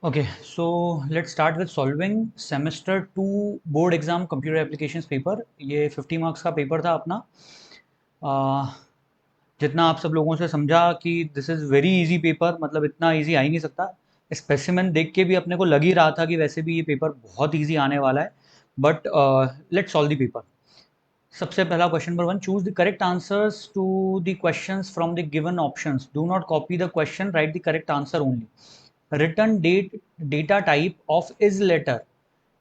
Okay, so let's start with solving semester 2 board exam computer applications paper. ये 50 marks का paper था अपना। अह, जितना आप सब लोगों से समझा कि this is very easy paper, मतलब इतना इजी आ ही नहीं सकता। स्पेसिमेन देख के भी अपने को लग ही रहा था कि वैसे भी ये पेपर बहुत इजी आने वाला है, but let's solve the paper. सबसे पहला question number 1, choose the correct answers to the questions from the given options, do not copy the question, write the correct answer only. Return date data type of is letter.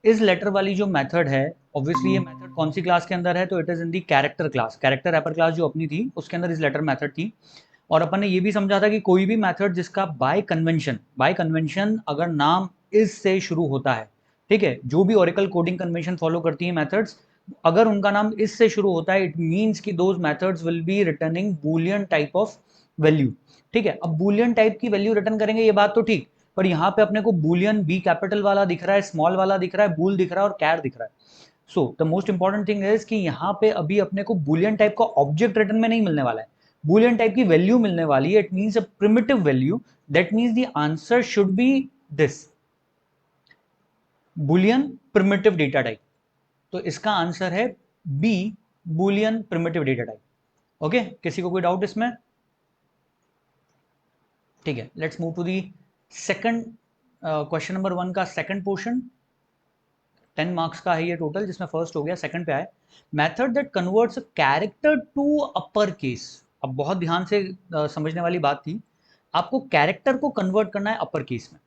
Is letter वाली जो method है, obviously ये method कौन सी class के अंदर है, तो it is in the character class. Character wrapper class जो अपनी थी उसके अंदर इज लेटर मेथड थी। और अपन ने ये भी समझा था कि कोई भी मेथड जिसका बाय कन्वेंशन अगर नाम इज से शुरू होता है, ठीक है, जो भी ओरेकल कोडिंग कन्वेंशन फॉलो करती है मेथड्स, अगर उनका नाम इज से शुरू होता है, इट मीन्स कि those methods will be returning Boolean type of value. ठीक है, अब बूलियन टाइप की वैल्यू रिटर्न करेंगे, ये बात तो ठीक, पर यहाँ पे अपने को बूलियन बी कैपिटल वाला दिख रहा है, स्मॉल वाला दिख रहा है, बूल दिख रहा है और कैर दिख रहा है। So the most important thing is कि यहाँ पे अभी अपने को बूलियन टाइप का ऑब्जेक्ट रिटर्न में नहीं मिलने वाला है, बूलियन टाइप की वैल्यू मिलने वाली है। It means a primitive value, that means the answer should be this boolean primitive data type. तो इसका आंसर है B, boolean primitive data type. Okay, किसी को कोई डाउट इसमें? ठीक है, let's move to the second question number 1 का सेकंड पोर्शन। 10 मार्क्स का है ये टोटल, जिसमें फर्स्ट हो गया, सेकंड पे आए। Method that converts character to upper case. अब बहुत ध्यान से समझने वाली बात थी, आपको कैरेक्टर को कन्वर्ट करना है अपर केस में।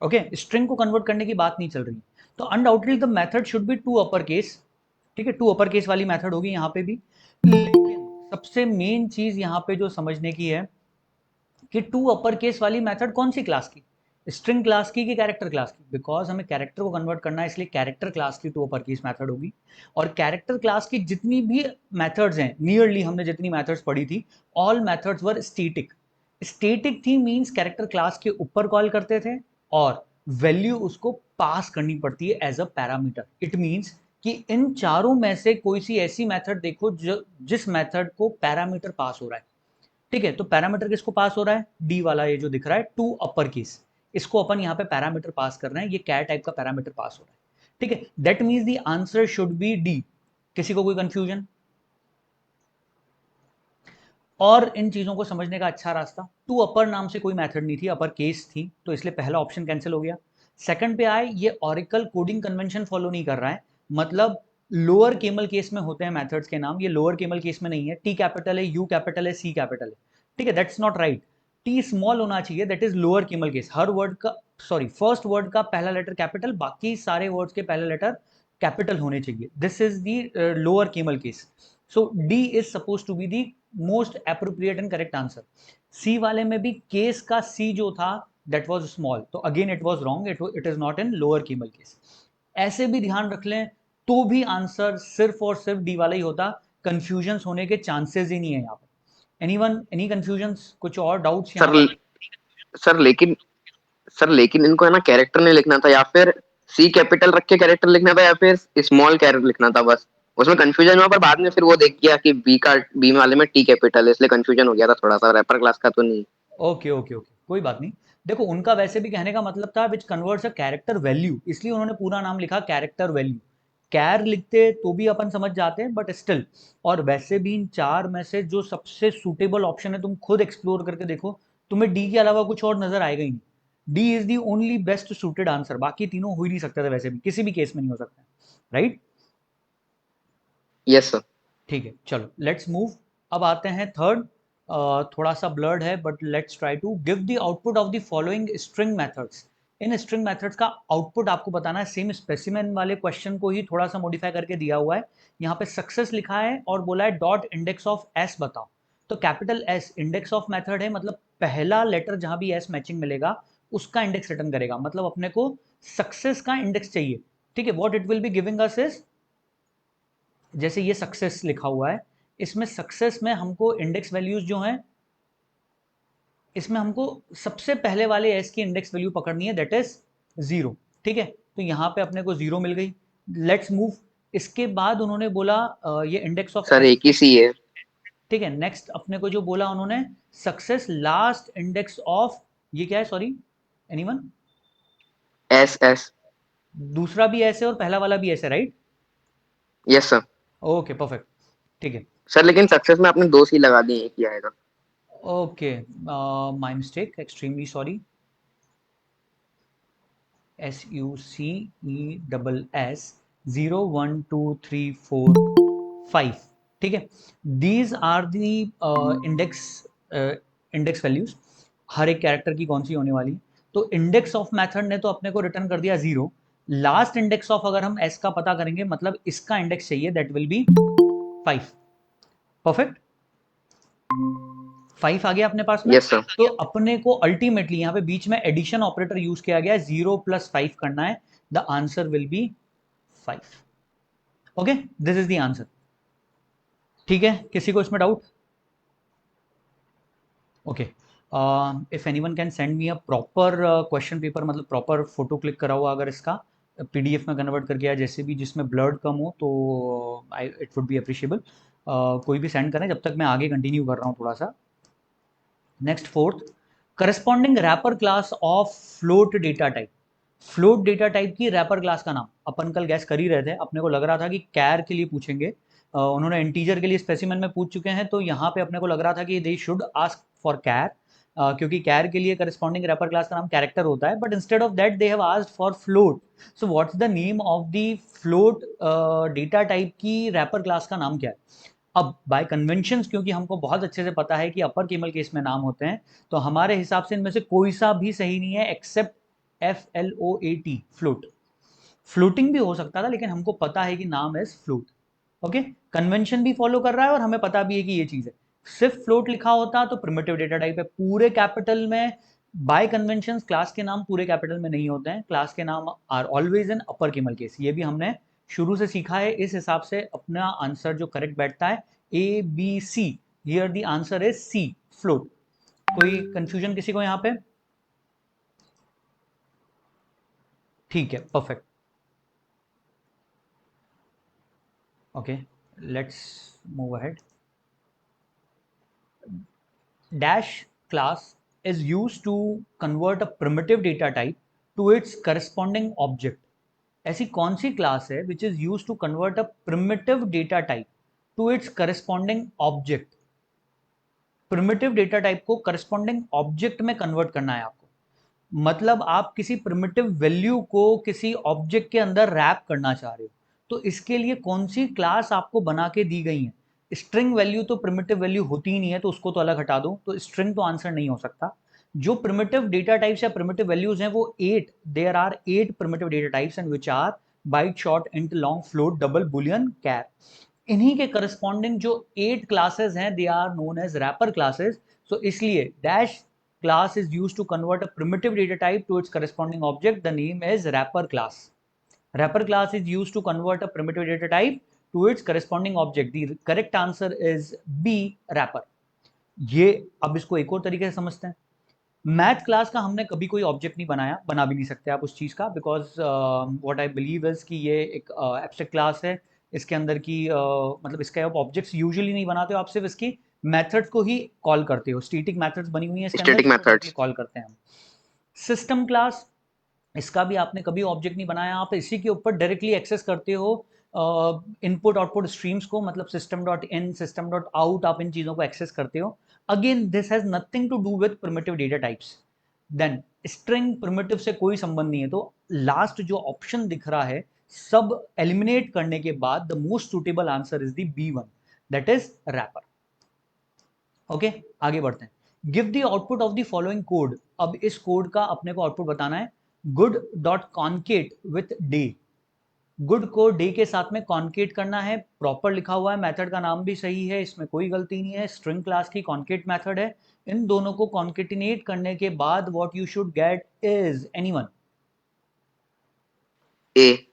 ओके, स्ट्रिंग को कन्वर्ट करने की बात नहीं चल रही। तो undoubtedly the method should be to upper case. ठीक है, टू अपर केस वाली मेथड होगी यहाँ पे भी। लेकिन सबसे मेन चीज यहाँ पे जो समझने की है कि टू अपर केस वाली मेथड कौन सी क्लास की, स्ट्रिंग क्लास की कि कैरेक्टर क्लास की? बिकॉज हमें कैरेक्टर को कन्वर्ट करना है, इसलिए कैरेक्टर क्लास की टू अपर केस मेथड होगी। और कैरेक्टर क्लास की जितनी भी मेथड्स हैं, नियरली हमने जितनी मेथड्स पढ़ी थी, ऑल मेथड्स वर स्टैटिक। स्टैटिक थी मींस कैरेक्टर क्लास के ऊपर कॉल करते थे और वैल्यू उसको पास करनी पड़ती है as a parameter. It means कि इन चारों में से कोई सी ऐसी मेथड देखो जो जिस मेथड को पैरामीटर पास हो रहा है। ठीक है, तो पैरामीटर किसको पास हो रहा है? डी वाला, ये जो दिख रहा है टू अपर केस, इसको अपन यहाँ पे पैरामीटर पास कर रहे हैं, ये कैर टाइप का पैरामीटर पास हो रहा है। ठीक है, that means the answer should B D. किसी को कोई कंफ्यूजन? और इन चीजों को समझने का अच्छा रास्ता, टू अपर नाम से कोई मेथड नहीं थी, अपर केस थी, तो इसलिए पहला ऑप्शन कैंसिल हो गया। सेकंड पे आए, ये ऑरिकल कोडिंग कन्वेंशन फॉलो नहीं कर रहा है, मतलब लोअर केमल केस में होते हैं मेथड्स के नाम, ये लोअर केमल केस में नहीं है, टी कैपिटल है, यू कैपिटल है, सी कैपिटल है। ठीक है, that's not right. T small होना चाहिए, that is lower camel case. Her word का, सॉरी, फर्स्ट वर्ड का पहला लेटर कैपिटल, बाकी सारे वर्ड्स के पहले लेटर कैपिटल होने चाहिए। This is the lower camel case. So D is suppose to be the most appropriate and correct answer. C वाले में भी केस का सी जो था दैट वाज स्मॉल, तो again it was wrong, it is not in lower camel case. ऐसे भी ध्यान रख लें तो भी आंसर सिर्फ और सिर्फ डी वाला ही होता, कंफ्यूजन होने के चांसेस ही नहीं है यहाँ पे। एनीवन, एनी कंफ्यूजन्स, कुछ और डाउट्स यहाँ सर पे? सर लेकिन सर लेकिन इनको है ना कैरेक्टर नहीं लिखना था, या फिर सी कैपिटल रख के कैरेक्टर लिखना था, या फिर स्मॉल कैरेक्टर लिखना था बस। उसमें कंफ्यूजन हुआ, पर बाद में फिर वो देख गया कि बी वाले में टी कैपिटल है, इसलिए कंफ्यूजन हो गया था थोड़ा सा, रैपर क्लास का तो नहीं। ओके ओके ओके, कोई बात नहीं। देखो, उनका वैसे भी कहने का मतलब था which converts a character value, इसलिए उन्होंने पूरा नाम लिखा कैरेक्टर वैल्यू। कैर लिखते तो भी अपन समझ जाते हैं, बट स्टिल। और वैसे भी इन चार में से जो सबसे सूटेबल ऑप्शन है, तुम खुद एक्सप्लोर करके देखो, तुम्हें डी के अलावा कुछ और नजर आएगा ही नहीं। D is the only best suited answer, बाकी तीनों हो ही नहीं सकते थे, वैसे भी किसी भी केस में नहीं हो सकते, राइट? Yes sir. ठीक है, चलो लेट्स मूव। अब आते हैं थर्ड। थोड़ा सा ब्लर्ड है, but let's try to give the output of the following string methods. इन स्ट्रिंग मेथड्स का आउटपुट आपको बताना है। सेम स्पेसिमेन वाले क्वेश्चन को ही थोड़ा सा मॉडिफाई करके दिया हुआ है। यहाँ पे सक्सेस लिखा है और बोला है डॉट इंडेक्स ऑफ एस बताओ। तो capital S index of method है, मतलब पहला लेटर जहां भी एस मैचिंग मिलेगा उसका इंडेक्स रिटर्न करेगा, मतलब अपने को सक्सेस का इंडेक्स चाहिए। ठीक है, what it will be giving us is, जैसे ये सक्सेस लिखा हुआ है, इसमें सक्सेस में हमको इंडेक्स वैल्यूज जो हैं, इसमें हमको सबसे पहले वाले एस की इंडेक्स वैल्यू पकड़नी है, दैट इज जीरो। ठीक है, तो यहाँ पे अपने को जीरो मिल गई। Let's move. इसके बाद उन्होंने बोला ये इंडेक्स ऑफ सर एस। एक ही सी है। ठीक है, नेक्स्ट अपने को जो बोला उन्होंने, सक्सेस लास्ट इंडेक्स ऑफ, ये क्या है, सॉरी, एनीवन? S S. दूसरा भी ऐसे और पहला वाला भी ऐसे, right? Yes sir. Okay perfect, ठीक है। सर लेकिन सक्सेस में आपने दो सी लगा दिए, एक ही आएगा। Okay, my mistake, extremely sorry. SUCESS 0 1 2 3 4 5, ठीक है। These are the index index values, हर एक कैरेक्टर की कौन सी होने वाली। तो इंडेक्स ऑफ मेथड ने तो अपने को रिटर्न कर दिया 0। लास्ट इंडेक्स ऑफ अगर हम s का पता करेंगे, मतलब इसका इंडेक्स चाहिए, दैट विल बी 5। परफेक्ट, 5 आ गया अपने पास में। Yes sir. तो अपने को अल्टीमेटली यहाँ पे बीच में एडिशन ऑपरेटर यूज किया गया है, 0 + 5 करना है। The answer will B 5। Okay, this is the answer. ठीक है, किसी को इसमें doubt? Okay, if anyone can send me a proper question paper, मतलब प्रॉपर फोटो क्लिक करा हुआ, अगर इसका पीडीएफ में कन्वर्ट करके या जैसे भी, जिसमें ब्लर्ड कम हो, तो आई इट वुड बी अप्रिशिएबल। कोई भी सेंड करें, जब तक मैं आगे कंटिन्यू कर रहा हूँ थोड़ा सा। Next fourth, corresponding wrapper class of float data type. Float data type की रैपर क्लास का नाम अपन कल गैस कर ही रहे थे, अपने को लग रहा था कि कैर के लिए पूछेंगे। उन्होंने इंटीजर के लिए स्पेसिमेन में पूछ चुके हैं, तो यहाँ पे अपने को लग रहा था कि दे शुड आस्क फॉर कैर, क्योंकि कैर के लिए करस्पॉन्डिंग रैपर क्लास का नाम कैरेक्टर होता है, but instead of that they have asked for float. So what's the name of the float data type की रैपर क्लास का नाम क्या है? अब बाय कन्वेंशन, क्योंकि हमको बहुत अच्छे से पता है कि अपर केमल केस में नाम होते हैं, तो हमारे हिसाब से इनमें से कोई सा भी सही नहीं है एक्सेप्ट FLOAT, फ्लोट। फ्लोटिंग भी हो सकता था, लेकिन हमको पता है कि नाम इज फ्लोट। ओके, कन्वेंशन भी फॉलो कर रहा है और हमें पता भी है कि ये चीज है। सिर्फ फ्लोट लिखा होता तो प्रिमिटिव डेटा टाइप है, पूरे कैपिटल में। बाय कन्वेंशन क्लास के नाम पूरे कैपिटल में नहीं होते हैं, क्लास के नाम are always in upper camel case. ये भी हमने शुरू से सीखा है, इस हिसाब से अपना आंसर जो करेक्ट बैठता है ABC। Here the answer is C, float. कोई कंफ्यूजन किसी को यहाँ पे? ठीक है, perfect. Okay, let's move ahead. Dash class is used to convert a primitive data type to its corresponding object. ऐसी कौन सी क्लास है which is used to convert a primitive data type to its corresponding object? Primitive data type को corresponding object में convert करना है आपको, मतलब आप किसी प्रिमिटिव वैल्यू को किसी ऑब्जेक्ट के अंदर रैप करना चाह रहे हो, तो इसके लिए कौन सी क्लास आपको बना के दी गई है? स्ट्रिंग वैल्यू तो प्रिमिटिव वैल्यू होती ही नहीं है, तो उसको तो अलग हटा दो, तो स्ट्रिंग तो आंसर नहीं हो सकता। जो प्रिमिटिव डेटा टाइप्स या प्रिमिटिव वैल्यूज हैं वो 8, there are 8 primitive data types and which are byte, short, int, long, float, double, boolean, char. इन्हीं के करस्पॉन्डिंग जो 8 क्लासेस हैं, they are known as wrapper classes. So इसलिए dash class is used to convert a primitive data type to its corresponding object. The name is wrapper class. Wrapper class is used to convert a primitive data type to its corresponding object. The correct answer is B, wrapper. ये अब इसको एक और तरीके से समझते हैं। Math class का हमने कभी कोई ऑब्जेक्ट नहीं बनाया, बना भी नहीं सकते आप उस चीज़ का, because what I believe is कि ये एक एब्स्ट्रैक्ट क्लास है। इसके अंदर की मतलब इसके आप ऑब्जेक्ट्स यूजुअली नहीं बनाते हो, आप सिर्फ इसकी मेथड्स को ही कॉल करते हो। स्टैटिक मेथड्स बनी हुई है इसके अंदर, स्टैटिक जिसको डायरेक्टली मेथड्स। कॉल करते हैं हम। सिस्टम क्लास, इसका भी आपने कभी ऑब्जेक्ट नहीं बनाया, आप इसी के ऊपर डायरेक्टली एक्सेस करते हो इनपुट आउटपुट स्ट्रीम्स को, मतलब system dot in, system dot out, आप इन चीज़ों को एक्सेस करते हो। Again this has nothing to do with primitive data types. Then string primitive से कोई संबंध नहीं है, तो लास्ट जो ऑप्शन दिख रहा है सब एलिमिनेट करने के बाद the most suitable answer is the B1, that is wrapper. Okay, आगे बढ़ते हैं। Give the output of the following code. अब इस कोड का अपने को आउटपुट बताना है। Good dot concat with day, good को डे के साथ में कॉन्केट करना है, प्रॉपर लिखा हुआ है, मेथड का नाम भी सही है, इसमें कोई गलती नहीं है, स्ट्रिंग क्लास की कॉन्केट मेथड है। इन दोनों को कॉन्केटिनेट करने के बाद what you should get is anyone? A.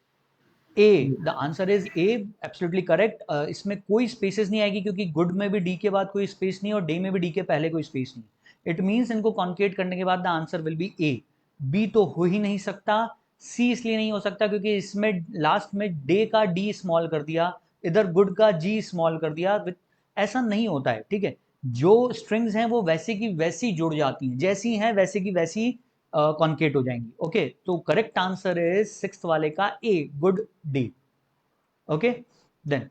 A, the answer is A, absolutely correct. इसमें कोई स्पेसेस नहीं आएगी, क्योंकि गुड में भी डी के बाद कोई स्पेस नहीं और डे में भी डी के पहले कोई स्पेस नहीं। इट मीन्स इनको कॉन्केट करने के बाद the answer will be A. B तो हो ही नहीं सकता। सी इसलिए नहीं हो सकता क्योंकि इसमें लास्ट में डे का डी स्मॉल कर दिया, इधर गुड का जी स्मॉल कर दिया, विथ ऐसा नहीं होता है, ठीक है। जो स्ट्रिंग्स हैं वो वैसे की वैसी जुड़ जाती हैं, जैसी हैं वैसे की वैसी कॉन्केट हो जाएंगी। ओके, तो करेक्ट आंसर इज सिक्स्थ वाले का A, good day. Okay, then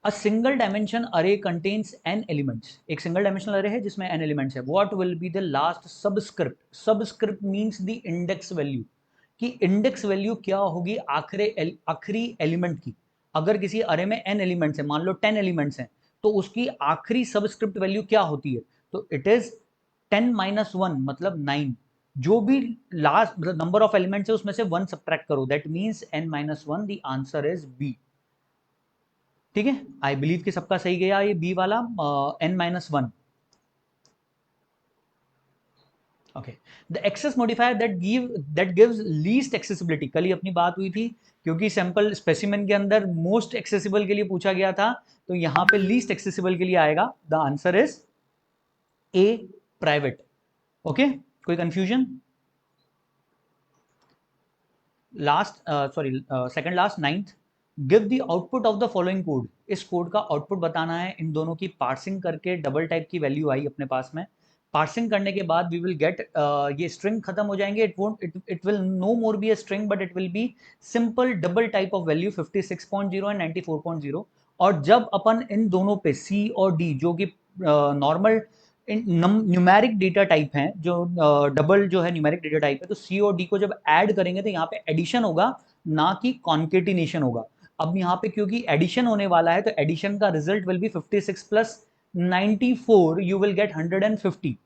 a single dimension array contains n elements, एक सिंगल डायमेंशनल अरे है जिसमें एन एलिमेंट्स है। What will be the last subscript, subscript means the index value, कि index value क्या होगी आखिरी एलिमेंट की। अगर किसी अरे में एन एलिमेंट्स है, मान लो 10 एलिमेंट्स हैं, तो उसकी आखिरी सबस्क्रिप्ट वैल्यू क्या होती है? तो इट इज 10 - 1 मतलब 9। जो भी लास्ट मतलब नंबर ऑफ एलिमेंट्स है उसमें से 1 सब्ट्रैक्ट करो, that means n-1, the answer is B. ठीक है, आई बिलीव कि सबका सही गया ये बी वाला, n-1। Okay, the access modifier that gives least accessibility, कल ही अपनी बात हुई थी, क्योंकि सैंपल स्पेसिमेन के अंदर मोस्ट एक्सेसिबल के लिए पूछा गया था, तो यहां पे लीस्ट एक्सेसिबल के लिए आएगा। The answer is A, private. Okay, कोई confusion? Last, sorry, second last, ninth, give the output of the following code. इस कोड का आउटपुट बताना है। इन दोनों की पार्सिंग करके डबल टाइप की वैल्यू आई अपने पास में। पार्सिंग करने के बाद वी विल गेट, ये स्ट्रिंग खत्म हो जाएंगे, it will no more be a string but it will be simple double type of value 56.0 and 94.0। और जब अपन इन दोनों पे सी और डी, जो कि नॉर्मल न्यूमेरिक डेटा टाइप हैं, जो डबल जो है न्यूमेरिक डेटा टाइप है, तो सी और डी को जब ऐड करेंगे तो यहाँ पे एडिशन होगा, ना कि कॉन्केटिनेशन होगा। अब यहाँ पे क्योंकि एडिशन होने वाला है, तो एडिशन का result will be 56 plus 94, you will get 150।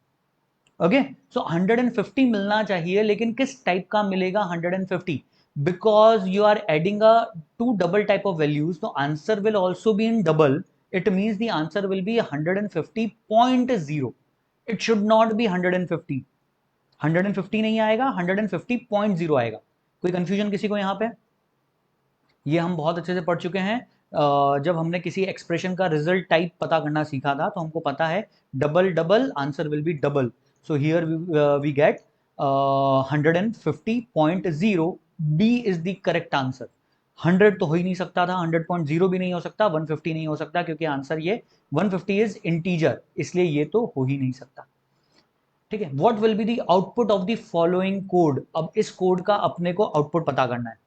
Okay, so 150 मिलना चाहिए, लेकिन किस टाइप का मिलेगा 150? Because you are adding a two double type of values, तो answer will also be in double. It means the answer will be 150.0। It should not be 150। 150 नहीं आएगा, 150.0 आएगा। कोई कंफ्यूजन किसी को यहाँ पे? ये हम बहुत अच्छे से पढ़ चुके हैं। जब हमने किसी एक्सप्रेशन का रिजल्ट टाइप पता करना सीखा था, तो हमको पता है double double answer will be double. So here we get 150.0, B is the correct answer. 100 तो हो ही नहीं सकता था, 100.0 भी नहीं हो सकता, 150 नहीं हो सकता, क्योंकि आंसर ये 150 इज इंटीजर, इसलिए ये तो हो ही नहीं सकता। ठीक है, what will be the output of the following code. अब इस कोड का अपने को आउटपुट पता करना है।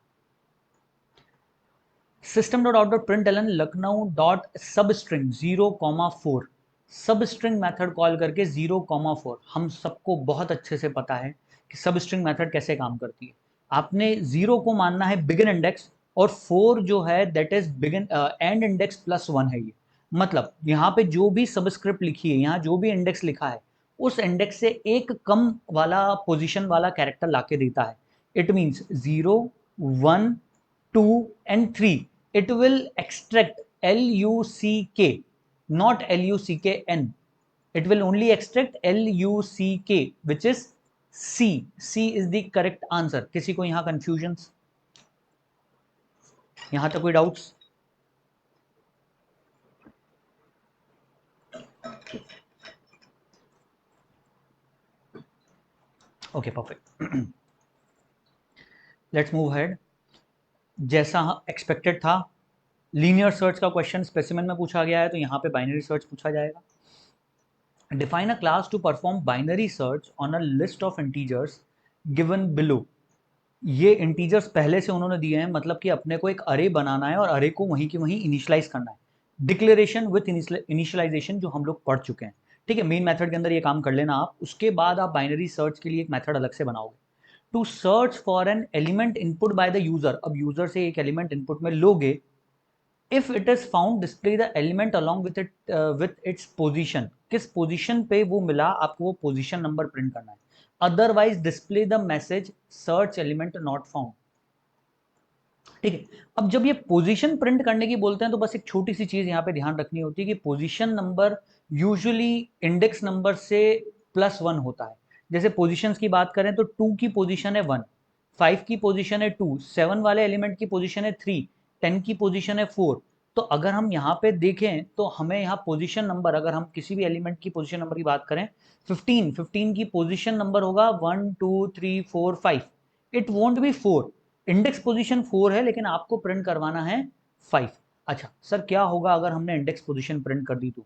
System dot out dot print LN Lucknow dot substring 0,4, सब स्ट्रिंग मैथड कॉल करके 0,4। हम सबको बहुत अच्छे से पता है कि सब स्ट्रिंग मैथड कैसे काम करती है। आपने 0 को मानना है बिगिन इंडेक्स, और 4 जो है that is begin and index plus 1 है ये। मतलब यहाँ पे जो भी सबस्क्रिप्ट लिखी है, यहाँ जो भी इंडेक्स लिखा है, उस इंडेक्स से एक कम वाला पोजीशन वाला कैरेक्टर लाके देता है। It means 0, 1, 2 and 3, it will extract LUCK, not LUCKN. It will only extract LUCK, which is C. C is the correct answer. किसी को यहाँ confusions? यहाँ तक कोई doubts? Okay, perfect. Let's move ahead. जैसा एक्सपेक्टेड था, लीनियर सर्च का question specimen में पूछा गया है, तो यहाँ पे बाइनरी सर्च पूछा जाएगा। Define a class to perform binary search on a list of integers given below. ये इंटीजर्स पहले से उन्होंने दिए हैं, मतलब कि अपने को एक अरे बनाना है और अरे को वहीं की वहीं इनिशियलाइज करना है। डिक्लेरेशन विथ इनिशियलाइजेशन जो हम लोग पढ़ चुके हैं। ठीक है, मेन मेथड के अंदर ये काम कर लेना आप, उसके बाद आप बाइनरी सर्च के लिए एक मेथड अलग से बनाओगे। To search for an element input by the user, अब यूजर से एक एलिमेंट इनपुट में लोगे। If it is found display the element along with its position, किस पोजिशन पे वो मिला आपको वो पोजिशन नंबर प्रिंट करना है। Otherwise display the message search element not found. ठीक है, अब जब ये पोजीशन प्रिंट करने की बोलते हैं, तो बस एक छोटी सी चीज यहाँ पे ध्यान रखनी होती है कि position number usually index number से +1 होता है। जैसे पोजीशंस की बात करें तो 2 की पोजीशन है 1, 5 की पोजीशन है 2, 7 वाले एलिमेंट की पोजीशन है 3, 10 की पोजीशन है 4। तो अगर हम यहाँ पे देखें तो हमें यहाँ पोजीशन नंबर, अगर हम किसी भी एलिमेंट की पोजीशन नंबर की बात करें, 15 की पोजीशन नंबर होगा 1 2 3 4 5। It won't be 4, index position 4 है, लेकिन आपको प्रिंट करवाना है 5। अच्छा सर, क्या होगा अगर हमने इंडेक्स पोजीशन प्रिंट कर दी? तो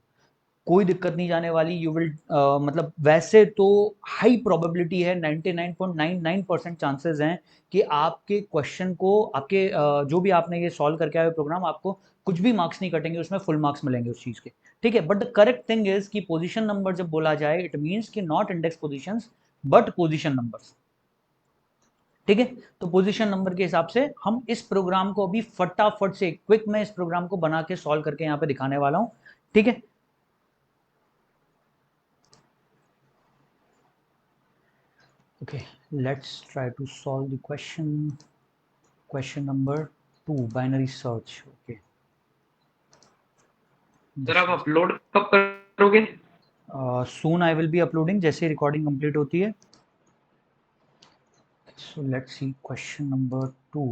कोई दिक्कत नहीं जाने वाली। यू विल मतलब वैसे तो हाई प्रोबेबिलिटी है, 99.99% चांसेस हैं कि आपके क्वेश्चन को, आपके जो भी आपने ये सॉल्व करके आए प्रोग्राम, आपको कुछ भी मार्क्स नहीं कटेंगे, उसमें फुल मार्क्स मिलेंगे उस चीज़ के, ठीक है। But the correct thing is कि पोजीशन नंबर जब बोला जाए, इट मीन्स कि not index positions but position numbers, ठीक है। तो पोजीशन नंबर के हिसाब से हम इस प्रोग्राम को अभी फटाफट से क्विक में इस प्रोग्राम को बना के सॉल्व करके यहाँ पे दिखाने वाला हूँ, ठीक है। Okay, let's try to solve the question. Question number 2, binary search. Okay. Sir आप अपलोड कब करोगे? Soon I will be uploading जैसे recording complete होती है. So let's see question number 2.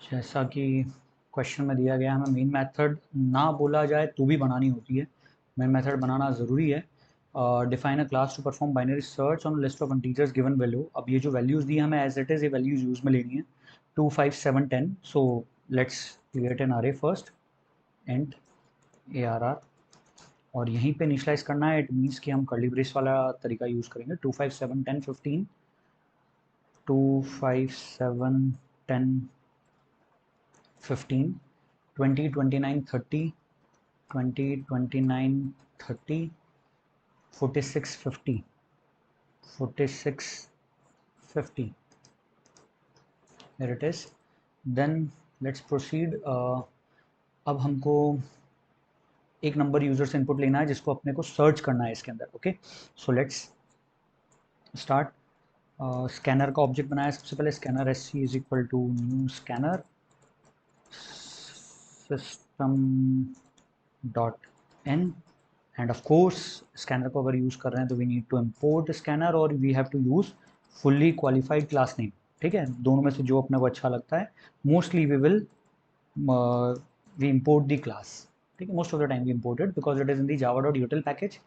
जैसा कि क्वेश्चन में दिया गया, हमें मेन मेथड ना बोला जाए तो भी बनानी होती है, मेन मेथड बनाना ज़रूरी है। Define a class to perform binary search on list of integers given value. अब ये जो वैल्यूज़ दी हमें एज इट इज़, ये वैल्यूज़ यूज़ में लेनी है 2, 5, 7, 10। So let's create an array first, and ARR, और यहीं पे इनिशलाइज करना है। इट मीन्स कि हम कर्ली ब्रेस वाला तरीका यूज़ करेंगे। 2, 5, 7, 10, 15, 2, 5, 7, 10, 15, 20, 29, 30, 20, 29, 30, 46, 50, 46, 50, here it is. Then let's proceed. अब हमको एक नंबर यूजर से इनपुट लेना है जिसको अपने को सर्च करना है इसके अंदर। Okay, so let's start. Scanner का ऑब्जेक्ट बनाया सबसे पहले। Scanner s c is equal to new scanner system dot in, and of course scanner को अगर यूज़ कर रहे हैं तो we need to import scanner, और we have to use fully qualified class name, ठीक है। दोनों में से जो अपने को अच्छा लगता है। Mostly we will we import the class, ठीक है। Most of the time we imported because it is in the Java dot util package.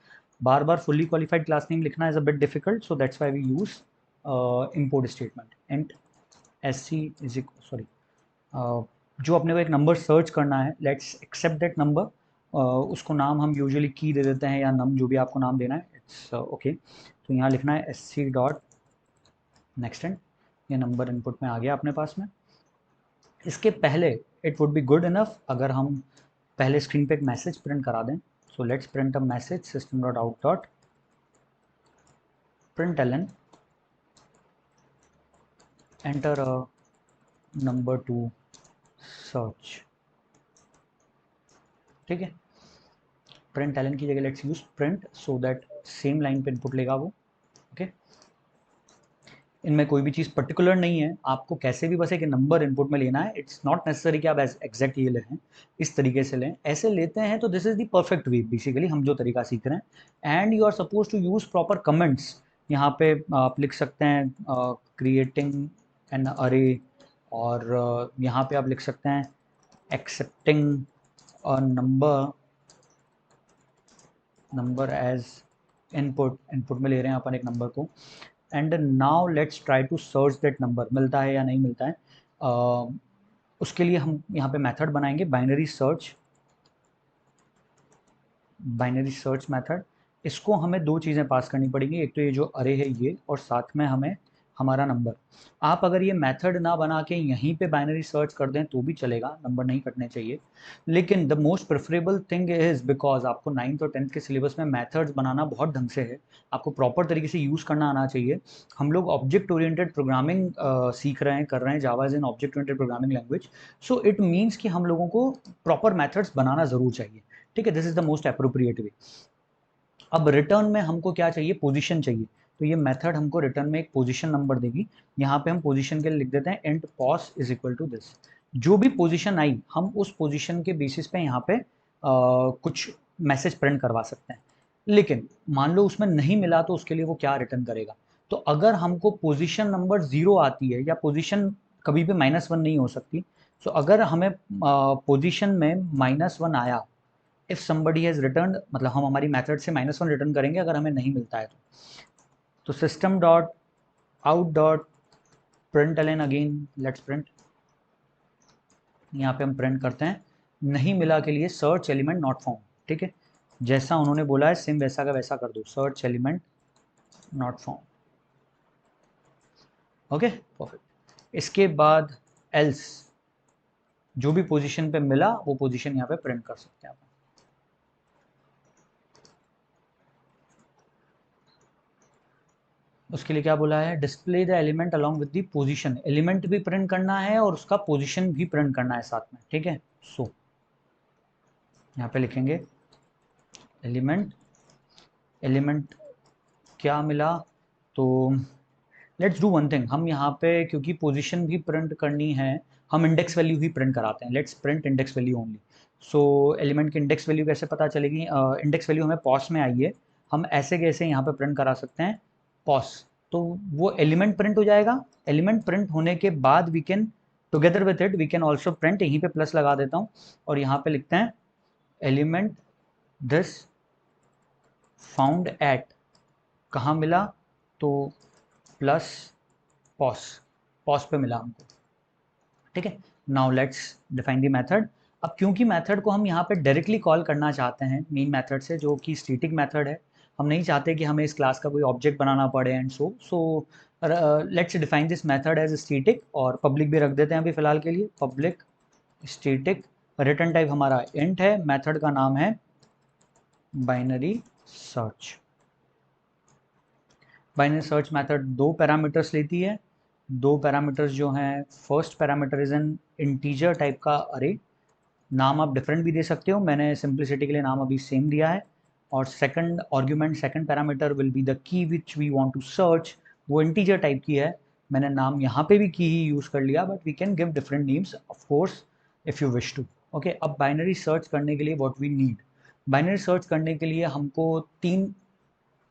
बार बार फुल्ली क्वालिफाइड क्लास नेम लिखना is a bit difficult, so that's why we use import statement. And s c is sorry, जो अपने को एक number search करना है, let's accept that number. उसको नाम हम यूजुअली की दे देते हैं, या नम, जो भी आपको नाम देना है, इट्स ओके। तो यहाँ लिखना है S C dot next int, ये नंबर इनपुट में आ गया अपने पास में। इसके पहले it would be good enough अगर हम पहले स्क्रीन पे एक मैसेज प्रिंट करा दें। So let's print a message, system dot out dot print L N, enter a number to search, ठीक है। प्रिंट एल एन की जगह let's use print, so that same line पे इनपुट लेगा वो, ओके। इनमें कोई भी चीज़ पर्टिकुलर नहीं है, आपको कैसे भी बस एक नंबर इनपुट में लेना है। इट्स नॉट नेसेसरी कि आप एग्जैक्ट ये लें, इस तरीके से लें। ऐसे लेते हैं तो this is the perfect way, basically हम जो तरीका सीख रहे हैं। And you are suppose to use proper comments. यहाँ पे आप लिख सकते हैं क्रिएटिंग एन अरे, और यहाँ पे आप लिख सकते हैं accepting a number as input. Input में ले रहे हैं अपन एक नंबर को। And now let's try to search that number, मिलता है या नहीं मिलता है। उसके लिए हम यहाँ पे मेथड बनाएंगे binary search, binary search method. इसको हमें दो चीज़ें पास करनी पड़ेंगी, एक तो ये जो अरे है ये, और साथ में हमें हमारा नंबर। आप अगर ये मेथड ना बना के यहीं पे बाइनरी सर्च कर दें तो भी चलेगा, नंबर नहीं कटने चाहिए। लेकिन the most preferable thing is, because आपको 9th और 10th के सिलेबस में मेथड्स बनाना बहुत ढंग से है, आपको प्रॉपर तरीके से यूज़ करना आना चाहिए। हम लोग ऑब्जेक्ट ओरिएंटेड प्रोग्रामिंग सीख रहे हैं, कर रहे हैं। Java is an object oriented programming language, so it means कि हम लोगों को प्रॉपर मेथड्स बनाना ज़रूर चाहिए, ठीक है। This is the most appropriate way. अब रिटर्न में हमको क्या चाहिए, पोजीशन चाहिए। तो ये मेथड हमको रिटर्न में एक पोजीशन नंबर देगी। यहाँ पे हम पोजीशन के लिए लिख देते हैं int pos is equal to this. जो भी पोजीशन आई हम उस पोजीशन के बेसिस पे यहाँ पे कुछ मैसेज प्रिंट करवा सकते हैं। लेकिन मान लो उसमें नहीं मिला तो उसके लिए वो क्या रिटर्न करेगा। तो अगर हमको पोजीशन नंबर 0 आती है या पोजीशन कभी भी -1 नहीं हो सकती, तो अगर हमें पोजीशन में -1 आया, इफ समबडी हैज रिटर्न, मतलब हम हमारी मेथड से -1 रिटर्न करेंगे अगर हमें नहीं मिलता है तो system dot out dot print LN, again let's print, यहाँ पे हम प्रिंट करते हैं नहीं मिला के लिए सर्च एलिमेंट नॉट फाउंड। ठीक है, जैसा उन्होंने बोला है सेम वैसा का वैसा कर दो, search element not found. Okay perfect. इसके बाद एल्स, जो भी पोजीशन पे मिला वो पोजीशन यहाँ पे प्रिंट कर सकते हैं आप। उसके लिए क्या बोला है, display the element along with the position, element भी प्रिंट करना है और उसका पोजीशन भी प्रिंट करना है साथ में। ठीक है, सो यहाँ पे लिखेंगे एलिमेंट, एलिमेंट क्या मिला, तो लेट्स डू वन थिंग, हम यहाँ पे क्योंकि पोजीशन भी प्रिंट करनी है हम इंडेक्स वैल्यू ही प्रिंट कराते हैं, let's print index value only. So element की इंडेक्स वैल्यू कैसे पता चलेगी, इंडेक्स वैल्यू हमें पॉस में आई है, हम ऐसे कैसे यहाँ पे प्रिंट करा सकते हैं पॉस, तो वो एलिमेंट प्रिंट हो जाएगा। एलिमेंट प्रिंट होने के बाद we can together with it we can also print, यहीं पे प्लस लगा देता हूँ और यहाँ पे लिखते हैं एलिमेंट दिस फाउंड एट, कहाँ मिला, तो प्लस पॉस, पॉस पे मिला हमको। ठीक है, now let's define the method. अब क्योंकि मेथड को हम यहाँ पे डायरेक्टली कॉल करना चाहते हैं मेन मेथड से, जो कि स्टैटिक मेथड है, हम नहीं चाहते कि हमें इस क्लास का कोई ऑब्जेक्ट बनाना पड़े and so let's define this method as static, और पब्लिक भी रख देते हैं अभी फिलहाल के लिए, पब्लिक स्टैटिक, रिटर्न टाइप हमारा इंट है, मेथड का नाम है binary search. Binary search method 2 parameters लेती है, 2 पैरामीटर्स जो हैं, first parameter is an integer type का अरे, नाम आप डिफरेंट भी दे सकते हो, मैंने सिंप्लिसिटी के लिए नाम अभी सेम दिया है, और second argument, second parameter will be the key which we want to search, वो इंटीजर टाइप की है, मैंने नाम यहाँ पे भी की ही यूज़ कर लिया, but we can give different names of course if you wish to. Okay, अब बाइनरी सर्च करने के लिए what we need, binary search करने के लिए हमको 3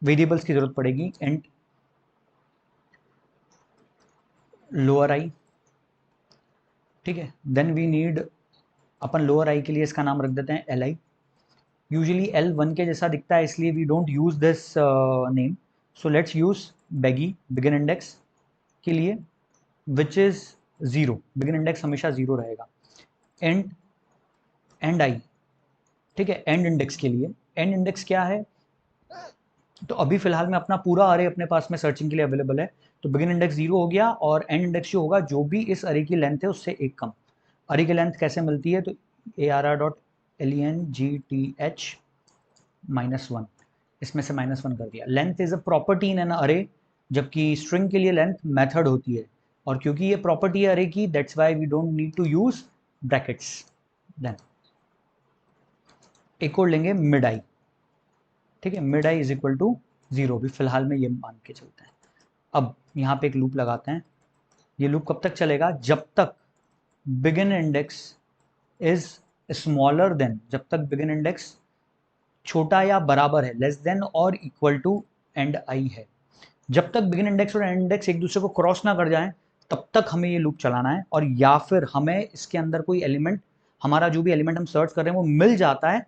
वेरिएबल्स की जरूरत पड़ेगी, इंट लोअर आई, ठीक है, देन वी नीड, अपन लोअर आई के लिए इसका नाम रख देते हैं एल आई, यूजली एल 1 के जैसा दिखता है इसलिए we don't use this name, so let's use begi, begin index के लिए विच इज 0, बिगिन इंडेक्स हमेशा 0 रहेगा, एंड एंड आई, ठीक है, एंड इंडेक्स के लिए, एंड इंडेक्स क्या है, तो अभी फिलहाल में अपना पूरा अरे अपने पास में सर्चिंग के लिए अवेलेबल है, तो बिगिन इंडेक्स 0 हो गया, और एंड इंडेक्स जो होगा जो भी इस अरे की लेंथ है उससे एक कम। अरे की लेंथ कैसे मिलती है, तो ARR.LENGTH -1, इसमें से -1 कर दिया। Length is a property in an अरे, जबकि स्ट्रिंग के लिए लेंथ मेथड होती है, और क्योंकि ये प्रॉपर्टी है अरे की, that's why we don't need to use brackets. Then एक और लेंगे मिड आई, ठीक है, mid I is equal to 0, भी फिलहाल में ये मान के चलते हैं। अब यहाँ पे एक लूप लगाते हैं, ये लूप कब तक चलेगा, जब तक begin index is smaller than, जब तक बिगिन इंडेक्स छोटा या बराबर है, लेस देन और इक्वल टू एंड आई है, जब तक बिगिन इंडेक्स और एंड इंडेक्स एक दूसरे को क्रॉस ना कर जाएं तब तक हमें ये लूप चलाना है, और या फिर हमें इसके अंदर कोई एलिमेंट, हमारा जो भी एलिमेंट हम सर्च कर रहे हैं वो मिल जाता है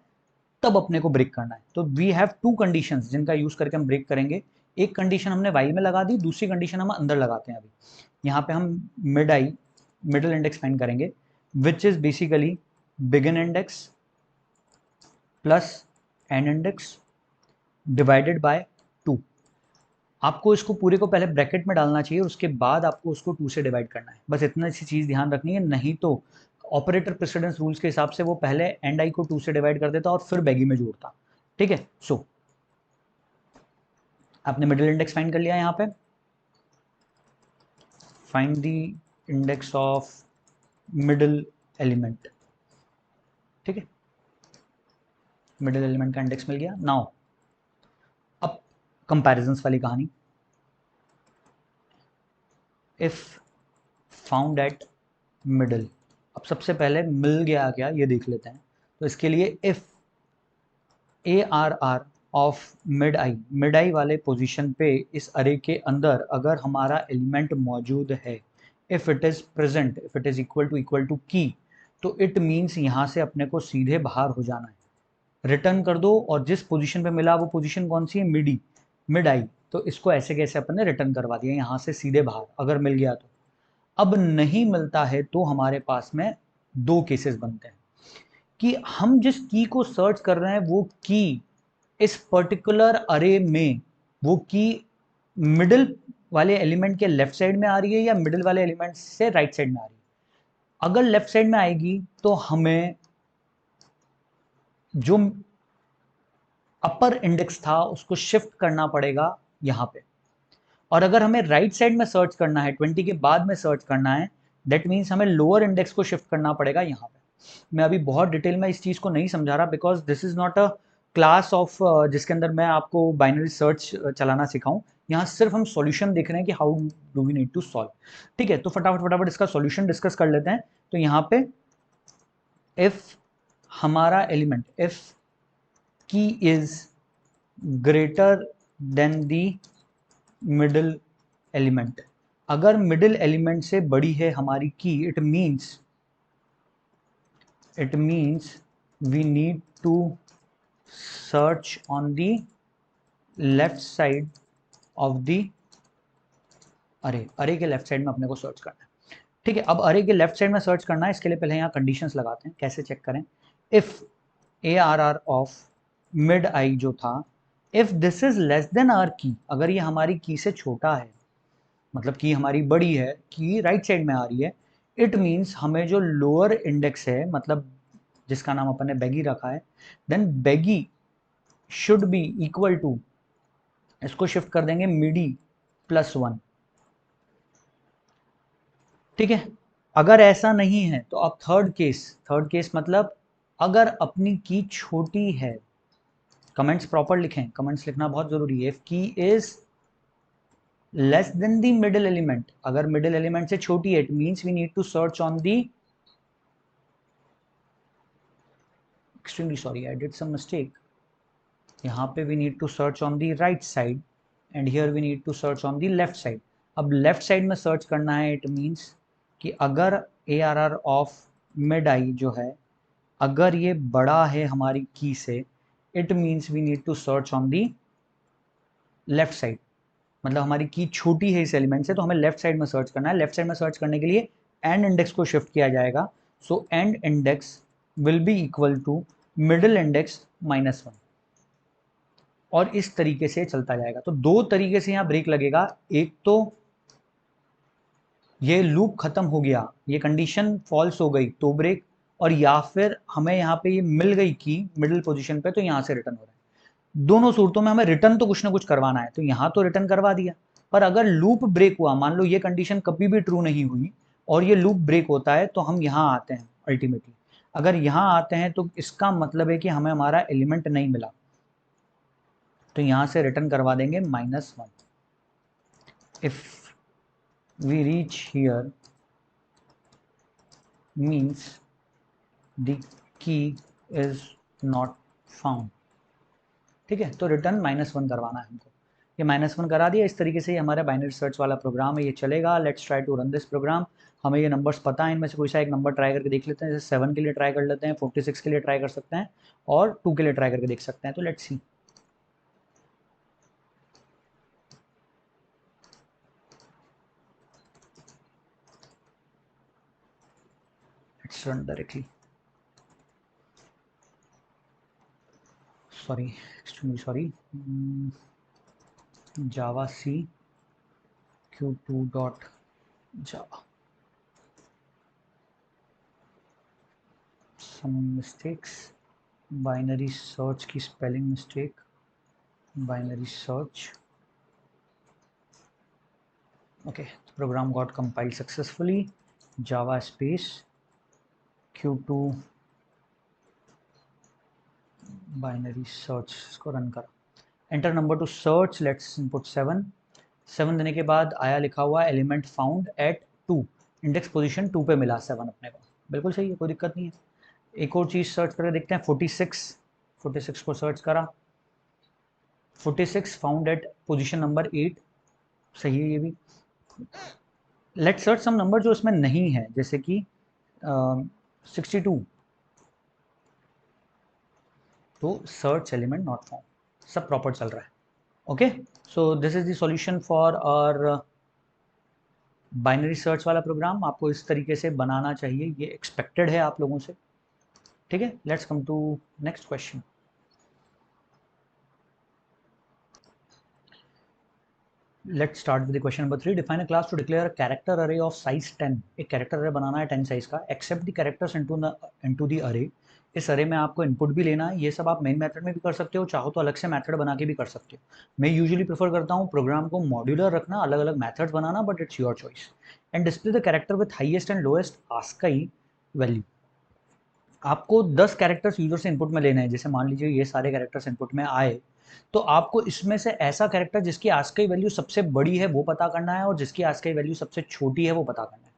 तब अपने को ब्रेक करना है। तो वी हैव 2 कंडीशंस जिनका यूज करके हम ब्रेक करेंगे, एक कंडीशन हमने वाई में लगा दी, दूसरी कंडीशन हम अंदर लगाते हैं अभी, यहाँ पे हम mid i, middle index find करेंगे, which is basically begin index plus end index divided by 2। आपको इसको पूरे को पहले ब्रैकेट में डालना चाहिए, उसके बाद आपको उसको 2 से डिवाइड करना है, बस इतना सी चीज़ ध्यान रखनी है, नहीं तो ऑपरेटर प्रेसिडेंस रूल्स के हिसाब से वो पहले एंड आई को 2 से डिवाइड कर देता और फिर बैगी में जोड़ता। ठीक है, सो आपने मिडिल इंडेक्स फाइंड कर लिया, यहाँ पे find the index of middle element, ठीक है, मिडिल एलिमेंट का इंडेक्स मिल गया। नाउ अब कंपैरिजंस वाली कहानी, इफ फाउंड एट मिडिल, अब सबसे पहले मिल गया क्या ये देख लेते हैं। तो इसके लिए इफ ARR ऑफ मिड आई वाले पोजीशन पे इस अरे के अंदर अगर हमारा एलिमेंट मौजूद है, if it is present, if it is equal to key, तो इट मीन्स यहाँ से अपने को सीधे बाहर हो जाना है, रिटर्न कर दो। और जिस पोजीशन पे मिला वो पोजीशन कौन सी है, मिड आई, तो इसको ऐसे कैसे अपन ने रिटर्न करवा दिया यहाँ से सीधे बाहर, अगर मिल गया तो। अब नहीं मिलता है तो हमारे पास में दो केसेस बनते हैं कि हम जिस की को सर्च कर रहे हैं वो की इस पर्टिकुलर अरे में, वो की मिडिल वाले एलिमेंट के लेफ्ट साइड में आ रही है या मिडिल वाले एलिमेंट से राइट साइड में आ रही है। अगर लेफ्ट साइड में आएगी तो हमें जो अपर इंडेक्स था उसको शिफ्ट करना पड़ेगा यहाँ पे। और अगर हमें राइट साइड में सर्च करना है, 20 के बाद में सर्च करना है, दैट मीन्स हमें लोअर इंडेक्स को शिफ्ट करना पड़ेगा यहाँ पे। मैं अभी बहुत डिटेल में इस चीज़ को नहीं समझा रहा because this is not a class of जिसके अंदर मैं आपको बाइनरी सर्च चलाना सिखाऊं। यहाँ सिर्फ हम सॉल्यूशन देख रहे हैं कि how do we need to solve. ठीक है, तो फटाफट इसका सॉल्यूशन डिस्कस कर लेते हैं। तो यहाँ पे इफ हमारा element, if key is greater than the middle element, अगर मिडिल एलिमेंट से बड़ी है हमारी key, it means we need to search on the left side of the array के लेफ्ट साइड में अपने को सर्च करना है। ठीक है, अब अरे के लेफ्ट साइड में सर्च करना है, इसके लिए पहले यहाँ कंडीशंस लगाते हैं। कैसे चेक करें, if ARR of mid I जो था, if this is less than our key, अगर ये हमारी की से छोटा है, मतलब की हमारी बड़ी है, की राइट साइड में आ रही है, इट मीन्स हमें जो लोअर इंडेक्स है, मतलब जिसका नाम अपन ने बैगी रखा है, then begi should be equal to, इसको शिफ्ट कर देंगे मिडी +1। ठीक है, अगर ऐसा नहीं है तो अब थर्ड केस मतलब अगर अपनी की छोटी है, कमेंट्स प्रॉपर लिखें, कमेंट्स लिखना बहुत जरूरी है। If key is less than the middle element, अगर मिडिल एलिमेंट से छोटी है, it means we need to search on the, extremely sorry I did some mistake, यहाँ पे we need to search on the right side and here we need to search on the left side. अब left side में search करना है, it means कि अगर ARR of mid I जो है, अगर ये बड़ा है हमारी की से, it means we need to search on the left side, मतलब हमारी की छोटी है इस एलिमेंट से, तो हमें लेफ्ट साइड में सर्च करना है। लेफ्ट साइड में सर्च करने के लिए एंड इंडेक्स को शिफ्ट किया जाएगा, so end index will be equal to middle index -1, और इस तरीके से चलता जाएगा। तो दो तरीके से यहाँ ब्रेक लगेगा, एक तो ये लूप खत्म हो गया, ये कंडीशन फॉल्स हो गई तो ब्रेक, और या फिर हमें यहाँ पे ये मिल गई की मिडिल पोजीशन पे, तो यहाँ से रिटर्न हो रहा है। दोनों सूरतों में हमें रिटर्न तो कुछ ना कुछ करवाना है, तो यहाँ तो रिटर्न करवा दिया। पर अगर लूप ब्रेक हुआ, मान लो ये कंडीशन कभी भी ट्रू नहीं हुई और ये लूप ब्रेक होता है, तो हम यहाँ आते हैं अल्टीमेटली। अगर यहाँ आते हैं तो इसका मतलब है कि हमें हमारा एलिमेंट नहीं मिला, तो यहाँ से रिटर्न करवा देंगे -1। If we reach here means the key is not found। ठीक है, तो रिटर्न -1 करवाना है हमको, ये -1 करा दिया। इस तरीके से हमारा बाइनरी सर्च वाला प्रोग्राम है, ये चलेगा। Let's try to run this program. हमें ये नंबर्स पता है, इनमें से कोई सा एक नंबर ट्राई करके देख लेते हैं। जैसे 7 के लिए ट्राई कर लेते हैं, 46 के लिए ट्राई कर सकते हैं, और 2 के लिए ट्राई करके देख सकते हैं। तो let's see. Let's run directly. Sorry, extremely sorry. Java C q2.java. Some mistakes. Binary search की spelling mistake. Binary search. Okay, the program got compiled successfully. Java space q2 binary search, इसको run करा। Enter number to search, let's input 7 देने के बाद आया लिखा हुआ element found at 2, index position 2 पे मिला 7 अपने को। बिल्कुल सही है, कोई दिक्कत नहीं है। एक और चीज़ सर्च करके देखते हैं, 46 को सर्च करा, 46 फाउंड एट पोजीशन नंबर 8, सही है ये भी। लेट्स सर्च सम नंबर जो इसमें नहीं है, जैसे कि 62, तो सर्च एलिमेंट नॉट फाउंड, सब प्रॉपर चल रहा है। Okay, so this is the solution for our binary search वाला प्रोग्राम। आपको इस तरीके से बनाना चाहिए, ये एक्सपेक्टेड है आप लोगों से। ठीक है, let's come to next question. Let's start with question number 3। Define a class to declare a character array of size 10। एक कैरेक्टर अरे बनाना है 10 साइज का, accept the characters into the array. इस अरे में आपको इनपुट भी लेना है। ये सब आप मेन मेथड में भी कर सकते हो, चाहो तो अलग से मेथड बना के भी कर सकते हो। मैं यूजुअली प्रेफर करता हूँ प्रोग्राम को मॉड्यूलर रखना, अलग अलग methods banana, but it's your choice. And display the character with highest and lowest ASCII value. आपको 10 कैरेक्टर्स यूजर से इनपुट में लेने हैं। जैसे मान लीजिए ये सारे कैरेक्टर्स इनपुट में आए, तो आपको इसमें से ऐसा कैरेक्टर जिसकी आस्काई वैल्यू सबसे बड़ी है वो पता करना है, और जिसकी आस्काई वैल्यू सबसे छोटी है वो पता करना है।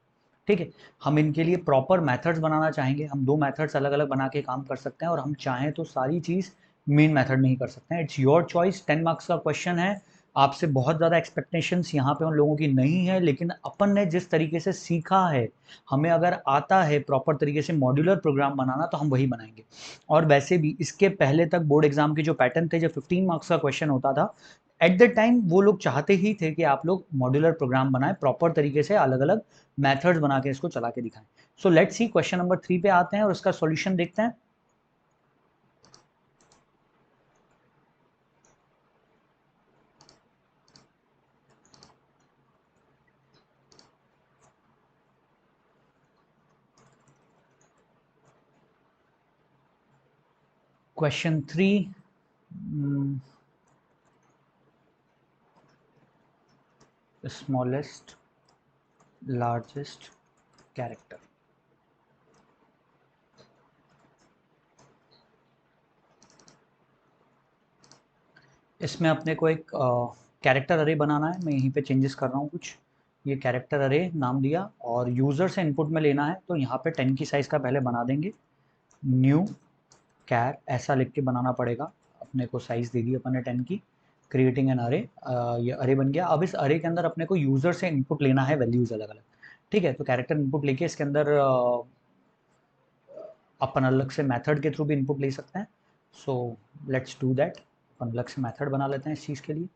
ठीक है, हम इनके लिए प्रॉपर मेथड्स बनाना चाहेंगे। हम 2 मेथड्स अलग अलग बना के काम कर सकते हैं, और हम चाहें तो सारी चीज़ मेन मेथड में ही कर सकते हैं। It's your choice. 10 मार्क्स का क्वेश्चन है, आपसे बहुत ज़्यादा एक्सपेक्टेशंस यहाँ पे उन लोगों की नहीं है, लेकिन अपन ने जिस तरीके से सीखा है, हमें अगर आता है प्रॉपर तरीके से मॉड्यूलर प्रोग्राम बनाना, तो हम वही बनाएंगे। और वैसे भी इसके पहले तक बोर्ड एग्जाम के जो पैटर्न थे, जब 15 मार्क्स का क्वेश्चन होता था, एट द टाइम वो लोग चाहते ही थे कि आप लोग मॉड्यूलर प्रोग्राम बनाएं, प्रॉपर तरीके से अलग अलग मेथड्स बना के इसको चला के दिखाएं। सो लेट्स सी, क्वेश्चन नंबर 3 पे आते हैं और इसका सॉल्यूशन देखते हैं। Question 3, smallest largest character. इसमें अपने को एक कैरेक्टर अरे बनाना है। मैं यहीं पे चेंजेस कर रहा हूँ कुछ। ये कैरेक्टर अरे नाम दिया, और यूज़र से इनपुट में लेना है, तो यहाँ पे 10 की साइज़ का पहले बना देंगे। न्यू कैर ऐसा लिख के बनाना पड़ेगा। अपने को साइज़ दे दी अपन ने 10 की। क्रिएटिंग एन अरे, ये अरे बन गया। अब इस अरे के अंदर अपने को यूज़र से इनपुट लेना है वैल्यूज़ अलग अलग। ठीक है, तो कैरेक्टर इनपुट लेके इसके अंदर अपन अलग से मेथड के थ्रू भी इनपुट ले सकते हैं। So let's do that. अपन अलग से मेथड बना लेते हैं इस चीज़ के लिए।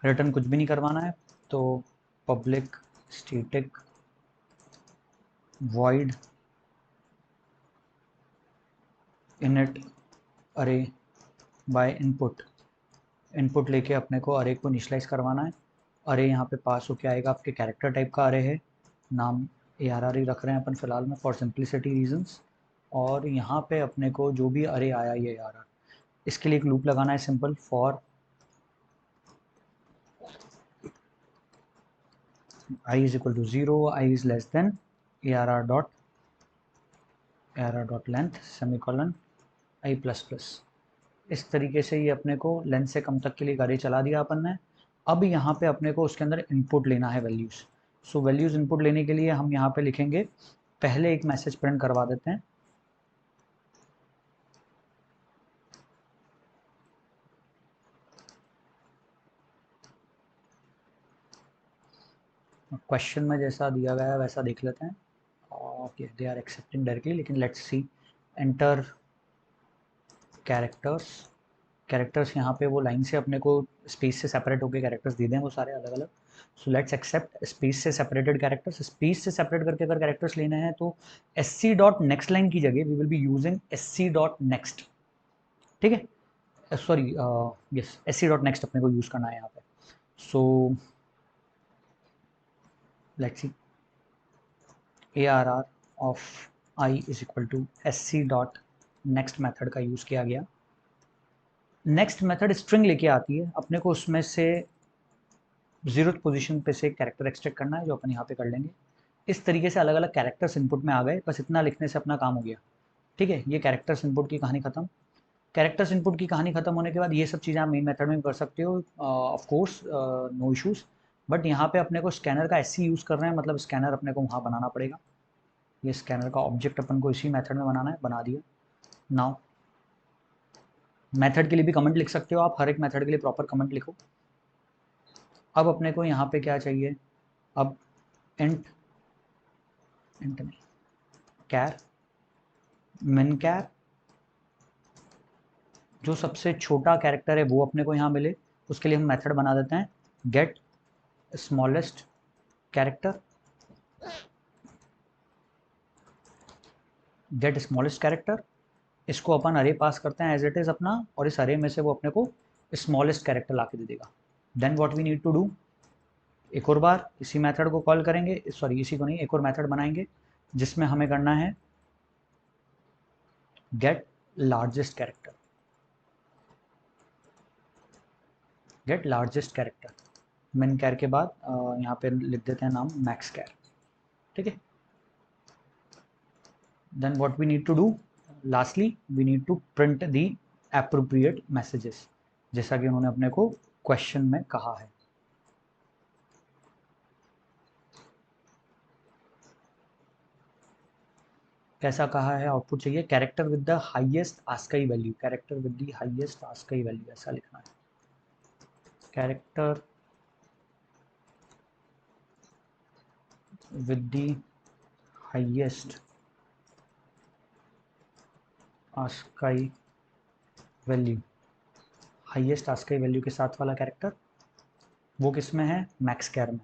रिटर्न कुछ भी नहीं करवाना है, तो पब्लिक स्टैटिक वॉइड इनिट अरे बाय इनपुट। इनपुट लेके अपने को अरे को इनिशियलाइज करवाना है। अरे यहाँ पे पास होके आएगा, आपके कैरेक्टर टाइप का अरे है, नाम ARR ही रख रहे हैं अपन फिलहाल में फॉर सिंप्लिसिटी रीजंस। और यहाँ पे अपने को जो भी अरे आया ये ARR, इसके लिए एक लूप लगाना है simple, for I is equal to 0, I is less than ARR dot length semicolon I plus plus. इस तरीके से ये अपने को लेंथ से कम तक के लिए अरे चला दिया अपन ने। अब यहाँ पे अपने को उसके अंदर इनपुट लेना है वैल्यूज़। सो वैल्यूज़ इनपुट लेने के लिए हम यहाँ पे लिखेंगे, पहले एक मैसेज प्रिंट करवा देते हैं। क्वेश्चन में जैसा दिया गया है वैसा देख लेते हैं। Okay, they are accepting directly, लेकिन let's see. Enter characters. Characters यहाँ पे वो लाइन से अपने को स्पेस से सेपरेट होकर कैरेक्टर्स दे दें, वो सारे अलग अलग। सो लेट्स एक्सेप्ट स्पेस से सेपरेटेड कैरेक्टर्स। स्पेस से सेपरेट करके अगर कैरेक्टर्स लेने हैं, तो SC डॉट नेक्स्ट लाइन की जगह we will be using SC dot next. ठीक है, sorry, yes, SC dot next अपने को यूज़ करना है यहाँ पे। So let's see, ARR of I is equal to SC dot next method का यूज़ किया गया। नेक्स्ट मेथड स्ट्रिंग लेके आती है, अपने को उसमें से 0th पोजीशन पे से कैरेक्टर एक्सट्रैक्ट करना है, जो अपन यहाँ पे कर लेंगे। इस तरीके से अलग अलग कैरेक्टर्स इनपुट में आ गए, बस इतना लिखने से अपना काम हो गया। ठीक है, ये कैरेक्टर्स इनपुट की कहानी खत्म। कैरेक्टर्स इनपुट की कहानी खत्म होने के बाद ये सब चीज़ें आप मेन मेथड में भी कर सकते हो, of course, no issues. But यहाँ पे अपने को स्कैनर का ऐसे यूज़ कर रहे हैं, मतलब स्कैनर अपने को वहाँ बनाना पड़ेगा। ये स्कैनर का ऑब्जेक्ट अपन को इसी मेथड में बनाना है, बना दिया। नाउ मेथड के लिए भी कमेंट लिख सकते हो आप, हर एक मेथड के लिए प्रॉपर कमेंट लिखो। अब अपने को यहाँ पे क्या चाहिए, अब इंट नहीं, कैर मिन कैर, जो सबसे छोटा कैरेक्टर है वो अपने को यहाँ मिले, उसके लिए हम मेथड बना देते हैं get smallest character. Get smallest character, इसको अपन अरे पास करते हैं एज इट इज़ अपना, और इस अरे में से वो अपने को स्मॉलेस्ट कैरेक्टर ला के दे देगा। Then what we need to do, एक और बार इसी मेथड को कॉल करेंगे, सॉरी इसी को नहीं, एक और मेथड बनाएंगे जिसमें हमें करना है get largest character. Get largest character min char के बाद यहाँ पे लिख देते हैं नाम मैक्स कैर, ठीक है। Then what we need to do, lastly we need to print the appropriate messages, जैसा कि उन्होंने अपने को क्वेश्चन में कहा है। कैसा कहा है, आउटपुट चाहिए character with the highest ASCII value, character with the highest ASCII value, ऐसा लिखना है। Character with the highest ASCII value, highest ASCII value के साथ वाला कैरेक्टर वो किस में है, मैक्स कैर में,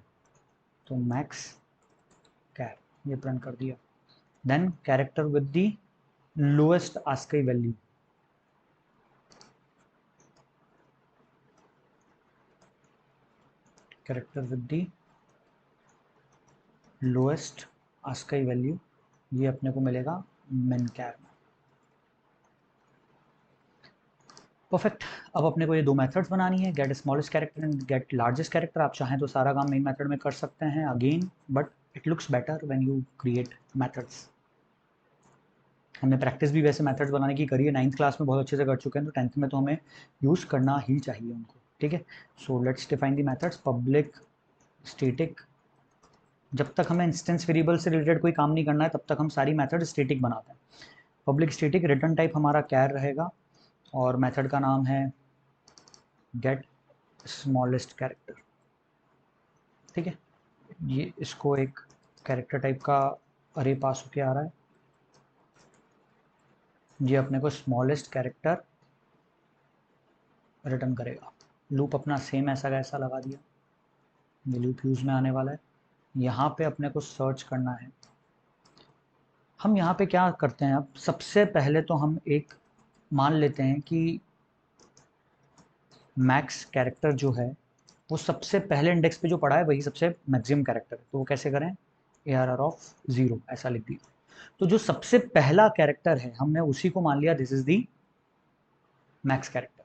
तो मैक्स कैर ये प्रिंट कर दिया। Then character with the lowest ASCII value, character with the lowest ASCII value, ये अपने को मिलेगा मिन कैर में। परफेक्ट। अब अपने को ये दो मेथड्स बनानी है, get smallest character and get largest character. आप चाहें तो सारा काम मेन मेथड में कर सकते हैं again, but it looks better when you create methods. हमने प्रैक्टिस भी वैसे मेथड्स बनाने की करी है, 9th क्लास में बहुत अच्छे से कर चुके हैं, तो 10th में तो हमें यूज़ करना ही चाहिए उनको, ठीक है। So let's define the methods, public static, जब तक हमें इंस्टेंस वेरिएबल से रिलेटेड कोई काम नहीं करना है तब तक हम सारी मेथड स्टैटिक बनाते हैं। पब्लिक स्टैटिक, रिटर्न टाइप हमारा कैर रहेगा और मेथड का नाम है गेट स्मॉलेस्ट कैरेक्टर, ठीक है। ये इसको एक कैरेक्टर टाइप का अरे पास होके आ रहा है, ये अपने को स्मॉलेस्ट कैरेक्टर रिटर्न करेगा। लूप अपना सेम ऐसा का ऐसा लगा दिया, ये लूप यूज में आने वाला है। यहाँ पे अपने को सर्च करना है, हम यहाँ पे क्या करते हैं, अब सबसे पहले तो हम एक मान लेते हैं कि मैक्स कैरेक्टर जो है वो सबसे पहले इंडेक्स पे जो पड़ा है वही सबसे मैक्सिमम कैरेक्टर है, तो वो कैसे करें, ARR ऑफ 0 ऐसा लिख दिया। तो जो सबसे पहला कैरेक्टर है हमने उसी को मान लिया this is the max character.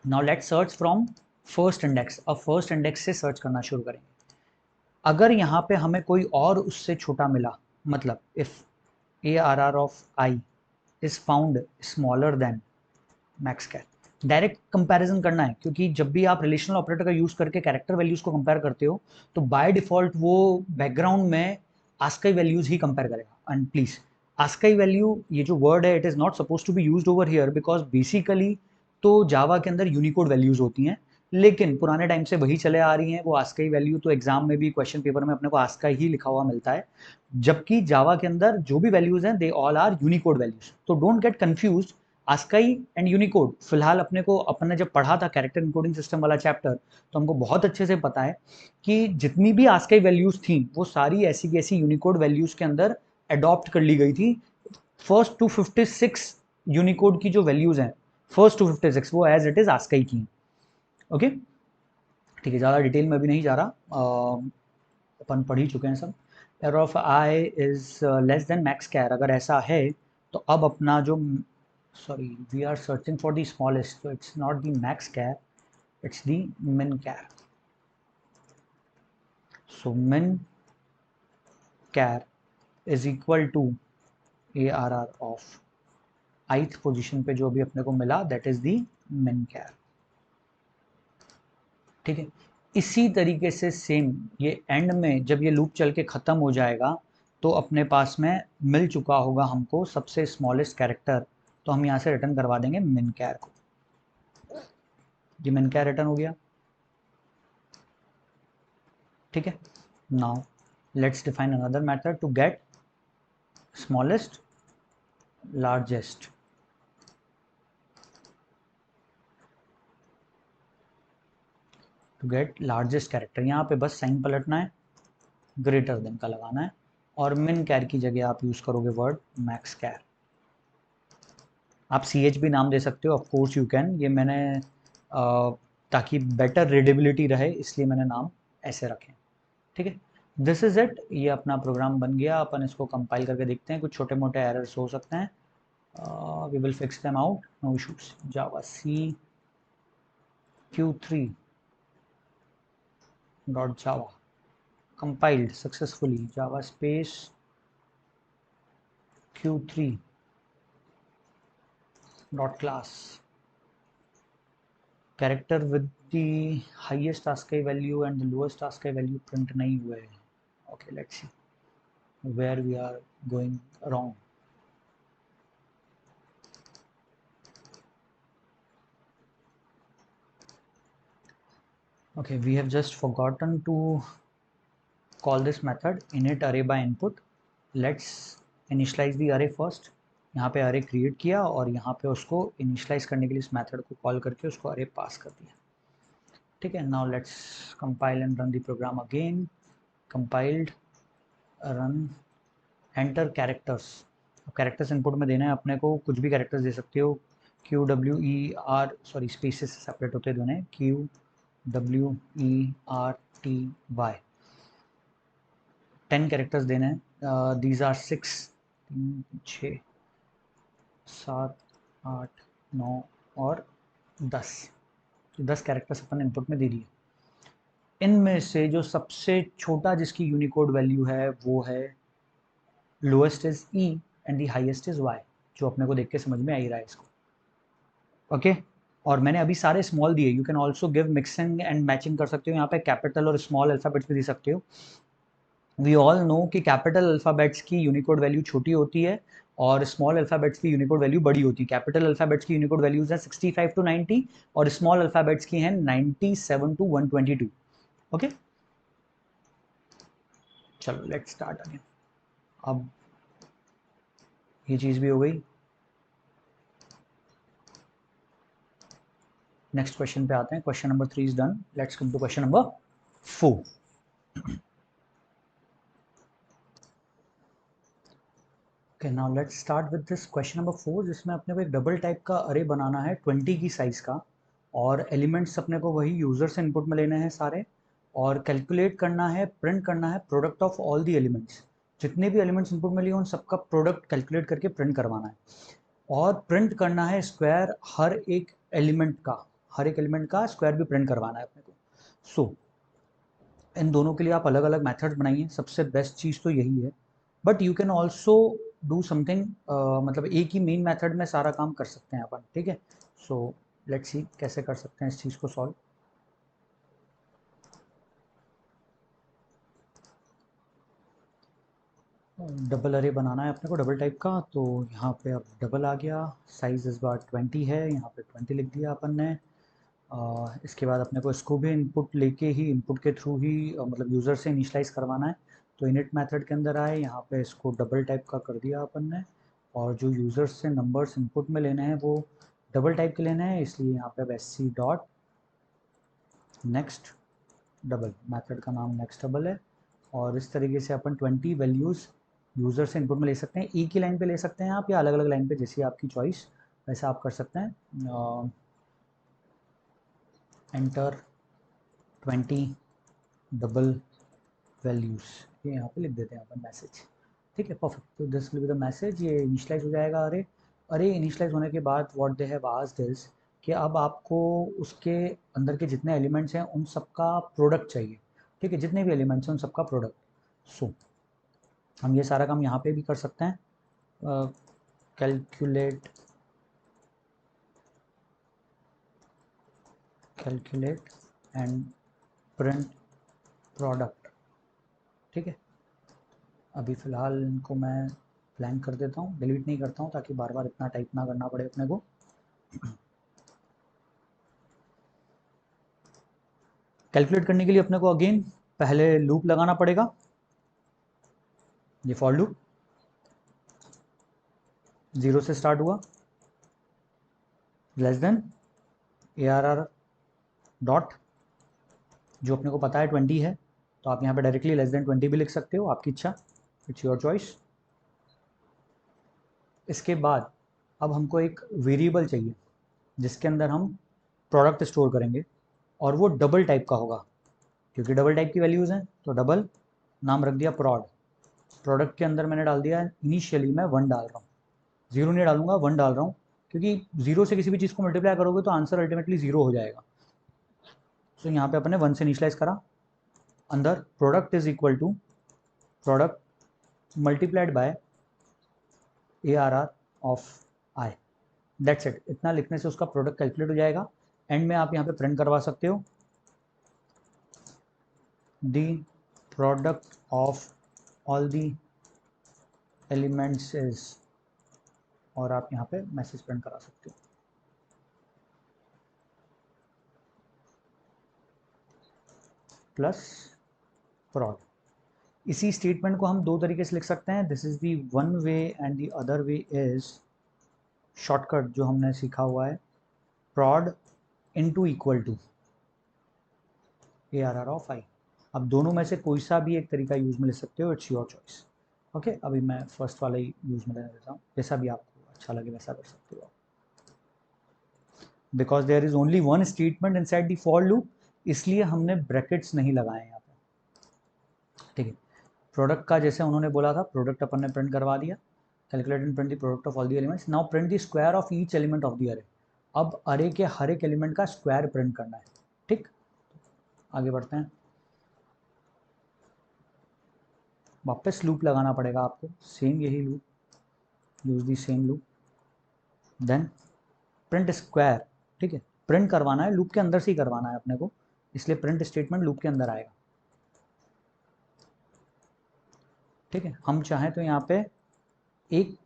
Now let's search from first index, अब फर्स्ट इंडेक्स से सर्च करना शुरू करेंगे। अगर यहाँ पे हमें कोई और उससे छोटा मिला, मतलब if ARR of I is found smaller than max char, direct comparison करना है, क्योंकि जब भी आप रिलेशनल ऑपरेटर का यूज करके कैरेक्टर वैल्यूज को कंपेयर करते हो तो बाय डिफॉल्ट वो बैकग्राउंड में आस्काई वैल्यूज ही कंपेयर करेगा। एंड प्लीज आस्काई वैल्यू ये जो वर्ड है it is not suppose to be used over here, because basically तो जावा के अंदर यूनिकोड वैल्यूज होती हैं, लेकिन पुराने टाइम से वही चले आ रही हैं वो आस्काई वैल्यू, तो एग्जाम में भी क्वेश्चन पेपर में अपने को आस्काई ही लिखा हुआ मिलता है, जबकि जावा के अंदर जो भी वैल्यूज हैं they all are unicode values. तो don't get confused, ASCII and unicode फिलहाल अपने को, अपने जब पढ़ा था कैरेक्टर इनकोडिंग सिस्टम वाला चैप्टर, तो हमको बहुत अच्छे से पता है कि जितनी भी आस्काई वैल्यूज थी वो सारी ऐसी की ऐसी यूनिकोड वैल्यूज के अंदर अडॉप्ट कर ली गई थी। फर्स्ट 256 यूनिकोड की जो वैल्यूज हैं, फर्स्ट 256 वो एज इट इज आस्काई की, ओके ठीक है। ज़्यादा डिटेल में भी नहीं जा रहा, अपन पढ़ ही चुके हैं सब। Error of i is less than max char, अगर ऐसा है तो अब अपना जो, sorry, we are searching for the smallest, so it's not the max char, it's the min char. So min char is equal to ARR of ith position पे जो भी अपने को मिला, that is the min char, ठीक है। इसी तरीके से सेम ये एंड में जब ये लूप चल के ख़त्म हो जाएगा तो अपने पास में मिल चुका होगा हमको सबसे स्मॉलेस्ट कैरेक्टर, तो हम यहाँ से रिटर्न करवा देंगे मिन कैर को। ये मिन कैर रिटर्न हो गया, ठीक है। Now let's define another method to get smallest largest. To get largest character, यहाँ पे बस साइन पलटना है, ग्रेटर देन का लगाना है, और मिन कैर की जगह आप यूज़ करोगे वर्ड मैक्स कैर। आप सी एच भी नाम दे सकते हो, ऑफ कोर्स यू कैन, ये मैंने ताकि बेटर रीडेबिलिटी रहे इसलिए मैंने नाम ऐसे रखे, ठीक है। दिस इज इट, ये अपना प्रोग्राम बन गया। अपन इसको कंपाइल करके देखते हैं, कुछ छोटे मोटे एरर्स हो सकते हैं, we will fix them out, no issues. Javac Q3 dot Java compiled successfully, java space Q3 dot class character with the highest ASCII value and the lowest ASCII value print नहीं हुए हैं। Okay, let's see where we are going wrong. Okay, we have just forgotten to call this method init array by input. Let's initialize the array first. यहाँ पे array create किया और यहाँ पे उसको initialize करने के लिए इस method को call करके उसको array pass कर दिया, ठीक है। Now let's compile and run the program again. Compiled, run, enter characters. Characters input में देना है अपने को, कुछ भी कैरेक्टर्स दे सकते हो, QWER, सॉरी स्पेसेस सेपरेट होते हैं दोनों, QWERTY 10 कैरेक्टर्स देने हैं। दीज आर 6, 3, 6, 7, 8, 9 और 10, 10 कैरेक्टर्स अपन इनपुट में दे दिए। इनमें से जो सबसे छोटा जिसकी यूनिकोड वैल्यू है वो है lowest is E and the highest is Y, जो अपने को देख के समझ में आ ही रहा है इसको, ओके। और मैंने अभी सारे स्मॉल दिए, you can also give mixing and matching कर सकते हो, यहाँ पे कैपिटल और स्मॉल अल्फ़ाबेट्स भी दे सकते हो। वी ऑल नो कि कैपिटल अल्फ़ाबेट्स की यूनिकोड वैल्यू छोटी होती है और स्मॉल अल्फ़ाबेट्स की यूनिकोड वैल्यू बड़ी होती है। कैपिटल अल्फ़ाबेट्स की यूनिकोड वैल्यूज है 65 to 90 और स्मॉल अल्फ़ाबेट्स की हैं 97 to 122, ओके। चलो लेट्स स्टार्ट अगेन। अब ये चीज़ भी हो गई। नेक्स्ट क्वेश्चन पे आते हैं। Question number 3 is done, let's come to question number 4। Okay, now let's start with this question number 4, जिसमें अपने को एक डबल टाइप का अरे बनाना है 20 की साइज का, और एलिमेंट्स अपने को वही यूजर से इनपुट में लेने हैं सारे, और कैलकुलेट करना है, प्रिंट करना है product of all the elements. जितने भी एलिमेंट्स इनपुट में लिए उन सबका प्रोडक्ट कैलकुलेट करके प्रिंट करवाना है, और प्रिंट करना है स्क्वायर हर एक एलिमेंट का, हर एक एलिमेंट का स्क्वायर भी प्रिंट करवाना है अपने को। सो इन दोनों के लिए आप अलग अलग मेथड्स बनाइए, सबसे बेस्ट चीज़ तो यही है, but you can also do something, मतलब एक ही मेन मेथड में सारा काम कर सकते हैं अपन, ठीक है। सो लेट्स सी कैसे कर सकते हैं इस चीज़ को सॉल्व। डबल अरे बनाना है अपने को डबल टाइप का, तो यहाँ पे अब डबल आ गया, साइज इस बार 20 है, यहाँ पे 20 लिख दिया अपन ने। इसके बाद अपने को इसको भी इनपुट लेके ही, इनपुट के थ्रू ही मतलब यूज़र से इनिशलाइज करवाना है, तो इनिट मेथड के अंदर आए, यहाँ पे इसको डबल टाइप का कर दिया अपन ने, और जो यूज़र से नंबर्स इनपुट में लेने हैं वो डबल टाइप के लेने हैं, इसलिए यहाँ पे अब SC dot next double, method का नाम नेक्स्ट डबल है, और इस तरीके से अपन 20 वैल्यूज़ यूज़र से इनपुट में ले सकते हैं। एक ही लाइन पे ले सकते हैं आप, या अलग अलग लाइन पे, जैसी आपकी चॉइस वैसा आप कर सकते हैं। एंटर 20 डबल वैल्यूज़, ये यहाँ पे लिख देते हैं अपन मैसेज, ठीक है, परफेक्ट। तो this will be the message, ये इनिशलाइज हो जाएगा अरे। अरे इनिशलाइज होने के बाद what they have asked is कि अब आपको उसके अंदर के जितने एलिमेंट्स हैं उन सबका प्रोडक्ट चाहिए, ठीक है, जितने भी एलिमेंट्स हैं उन सबका प्रोडक्ट। सो हम ये सारा काम यहाँ पे भी कर सकते हैं, कैलकुलेट एंड प्रिंट प्रोडक्ट। ठीक है, अभी फ़िलहाल इनको मैं ब्लैंक कर देता हूँ, डिलीट नहीं करता हूँ ताकि बार बार इतना टाइप ना करना पड़े अपने को। कैलकुलेट करने के लिए अपने को अगेन पहले लूप लगाना पड़ेगा, ये फॉर लूप 0 से स्टार्ट हुआ, लेस देन ARR डॉट, जो अपने को पता है 20 है, तो आप यहाँ पे डायरेक्टली लेस देन 20 भी लिख सकते हो, आपकी इच्छा, इट्स योर चॉइस। इसके बाद अब हमको एक वेरिएबल चाहिए जिसके अंदर हम प्रोडक्ट स्टोर करेंगे, और वो डबल टाइप का होगा, क्योंकि डबल टाइप की वैल्यूज़ हैं, तो डबल नाम रख दिया प्रोड। प्रोडक्ट के अंदर मैंने डाल दिया, इनिशियली मैं 1 डाल रहा हूँ, 0 नहीं डालूंगा, 1 डाल रहा हूँ, क्योंकि 0 से किसी भी चीज़ को मल्टीप्लाई करोगे तो आंसर अल्टीमेटली 0 हो जाएगा। तो यहाँ पे अपने 1 से इनिशलाइज करा, अंदर product is equal to product multiplied by ARR of I, that's it. इतना लिखने से उसका प्रोडक्ट कैलकुलेट हो जाएगा। एंड में आप यहाँ पे प्रिंट करवा सकते हो the product of all the elements is, और आप यहाँ पे मैसेज प्रिंट करा सकते हो। प्लस प्रोड। इसी स्टेटमेंट को हम दो तरीके से लिख सकते हैं, this is the one way and the other way is shortcut जो हमने सीखा हुआ है, prod into equal to ARR of i. अब दोनों में से कोई सा भी एक तरीका यूज में ले सकते हो, इट्स योर चॉइस। ओके, अभी मैं फर्स्ट वाला ही यूज में लेने देता हूँ, जैसा भी आपको अच्छा लगे वैसा कर सकते हो, because there is only one statement inside the for loop, इसलिए हमने ब्रैकेट्स नहीं लगाए यहाँ पे। ठीक है, प्रोडक्ट का जैसे उन्होंने बोला था, प्रोडक्ट अपन ने प्रिंट करवा दिया, calculate and print the product of all the elements, now print the square of each element of the अरे। अब अरे के हर एक एलिमेंट का स्क्वायर प्रिंट करना है। ठीक, आगे बढ़ते हैं, वापस लूप लगाना पड़ेगा आपको, सेम यही loop, use the same loop, then print square. ठीक है, प्रिंट करवाना है लूप के अंदर से ही करवाना है अपने को, इसलिए प्रिंट स्टेटमेंट लूप के अंदर आएगा। ठीक है, हम चाहें तो यहाँ पे एक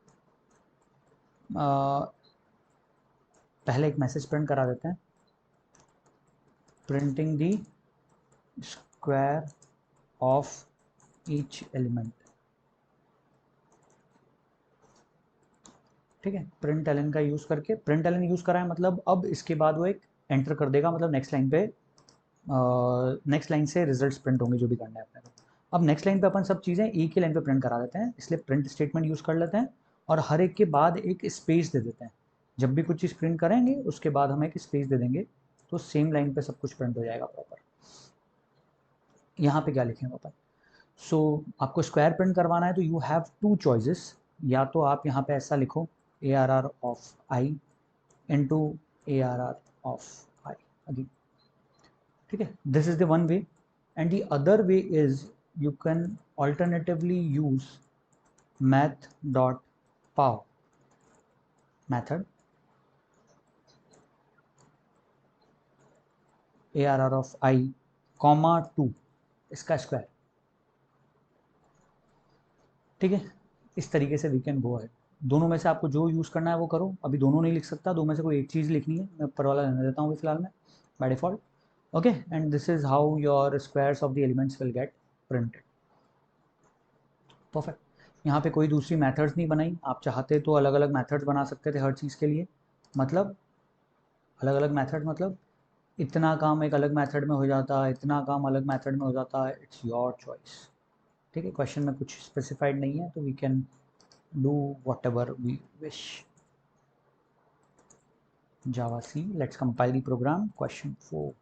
पहले एक मैसेज प्रिंट करा देते हैं, printing the square of each element. ठीक है, प्रिंट एलन का यूज़ करके, प्रिंट एलन यूज़ करा है मतलब अब इसके बाद वो एक एंटर कर देगा, मतलब नेक्स्ट लाइन पे, नेक्स्ट लाइन से रिजल्ट्स प्रिंट होंगे जो भी करना है अपने को। अब नेक्स्ट लाइन पे अपन सब चीज़ें एक ही लाइन पे प्रिंट करा देते हैं, इसलिए प्रिंट स्टेटमेंट यूज़ कर लेते हैं, और हर एक के बाद एक स्पेस दे देते हैं। जब भी कुछ चीज़ प्रिंट करेंगे उसके बाद हम एक स्पेस दे देंगे, तो सेम लाइन पे सब कुछ प्रिंट हो जाएगा प्रॉपर। यहाँ पे क्या लिखेंगे अपन, सो आपको स्क्वायर प्रिंट करवाना है तो यू हैव टू चॉइसेस, या तो आप यहाँ पे ऐसा लिखो ARR of I into ARR of I again. ठीक है, this is the one way, and the other way is you can alternatively use math dot pav method ARR of I comma 2 इसका स्क्वायर। ठीक है, इस तरीके से we can go है। दोनों में से आपको जो यूज़ करना है वो करो, अभी दोनों नहीं लिख सकता, दो में से कोई एक चीज़ लिखनी है, मैं ऊपर वाला रहने देता हूँ फिलहाल में by default. Okay, and this is how your squares of the elements will get printed. Perfect, यहाँ पे कोई दूसरी मेथड्स नहीं बनाई, आप चाहते तो अलग अलग मेथड्स बना सकते थे हर चीज़ के लिए, मतलब अलग अलग मेथड, मतलब इतना काम एक अलग मेथड में हो जाता, इतना काम अलग मेथड में हो जाता, इट्स योर चॉइस। ठीक है, क्वेश्चन में कुछ स्पेसिफाइड नहीं है, तो we can do whatever we wish. Java C, let's compile the program. Question 4.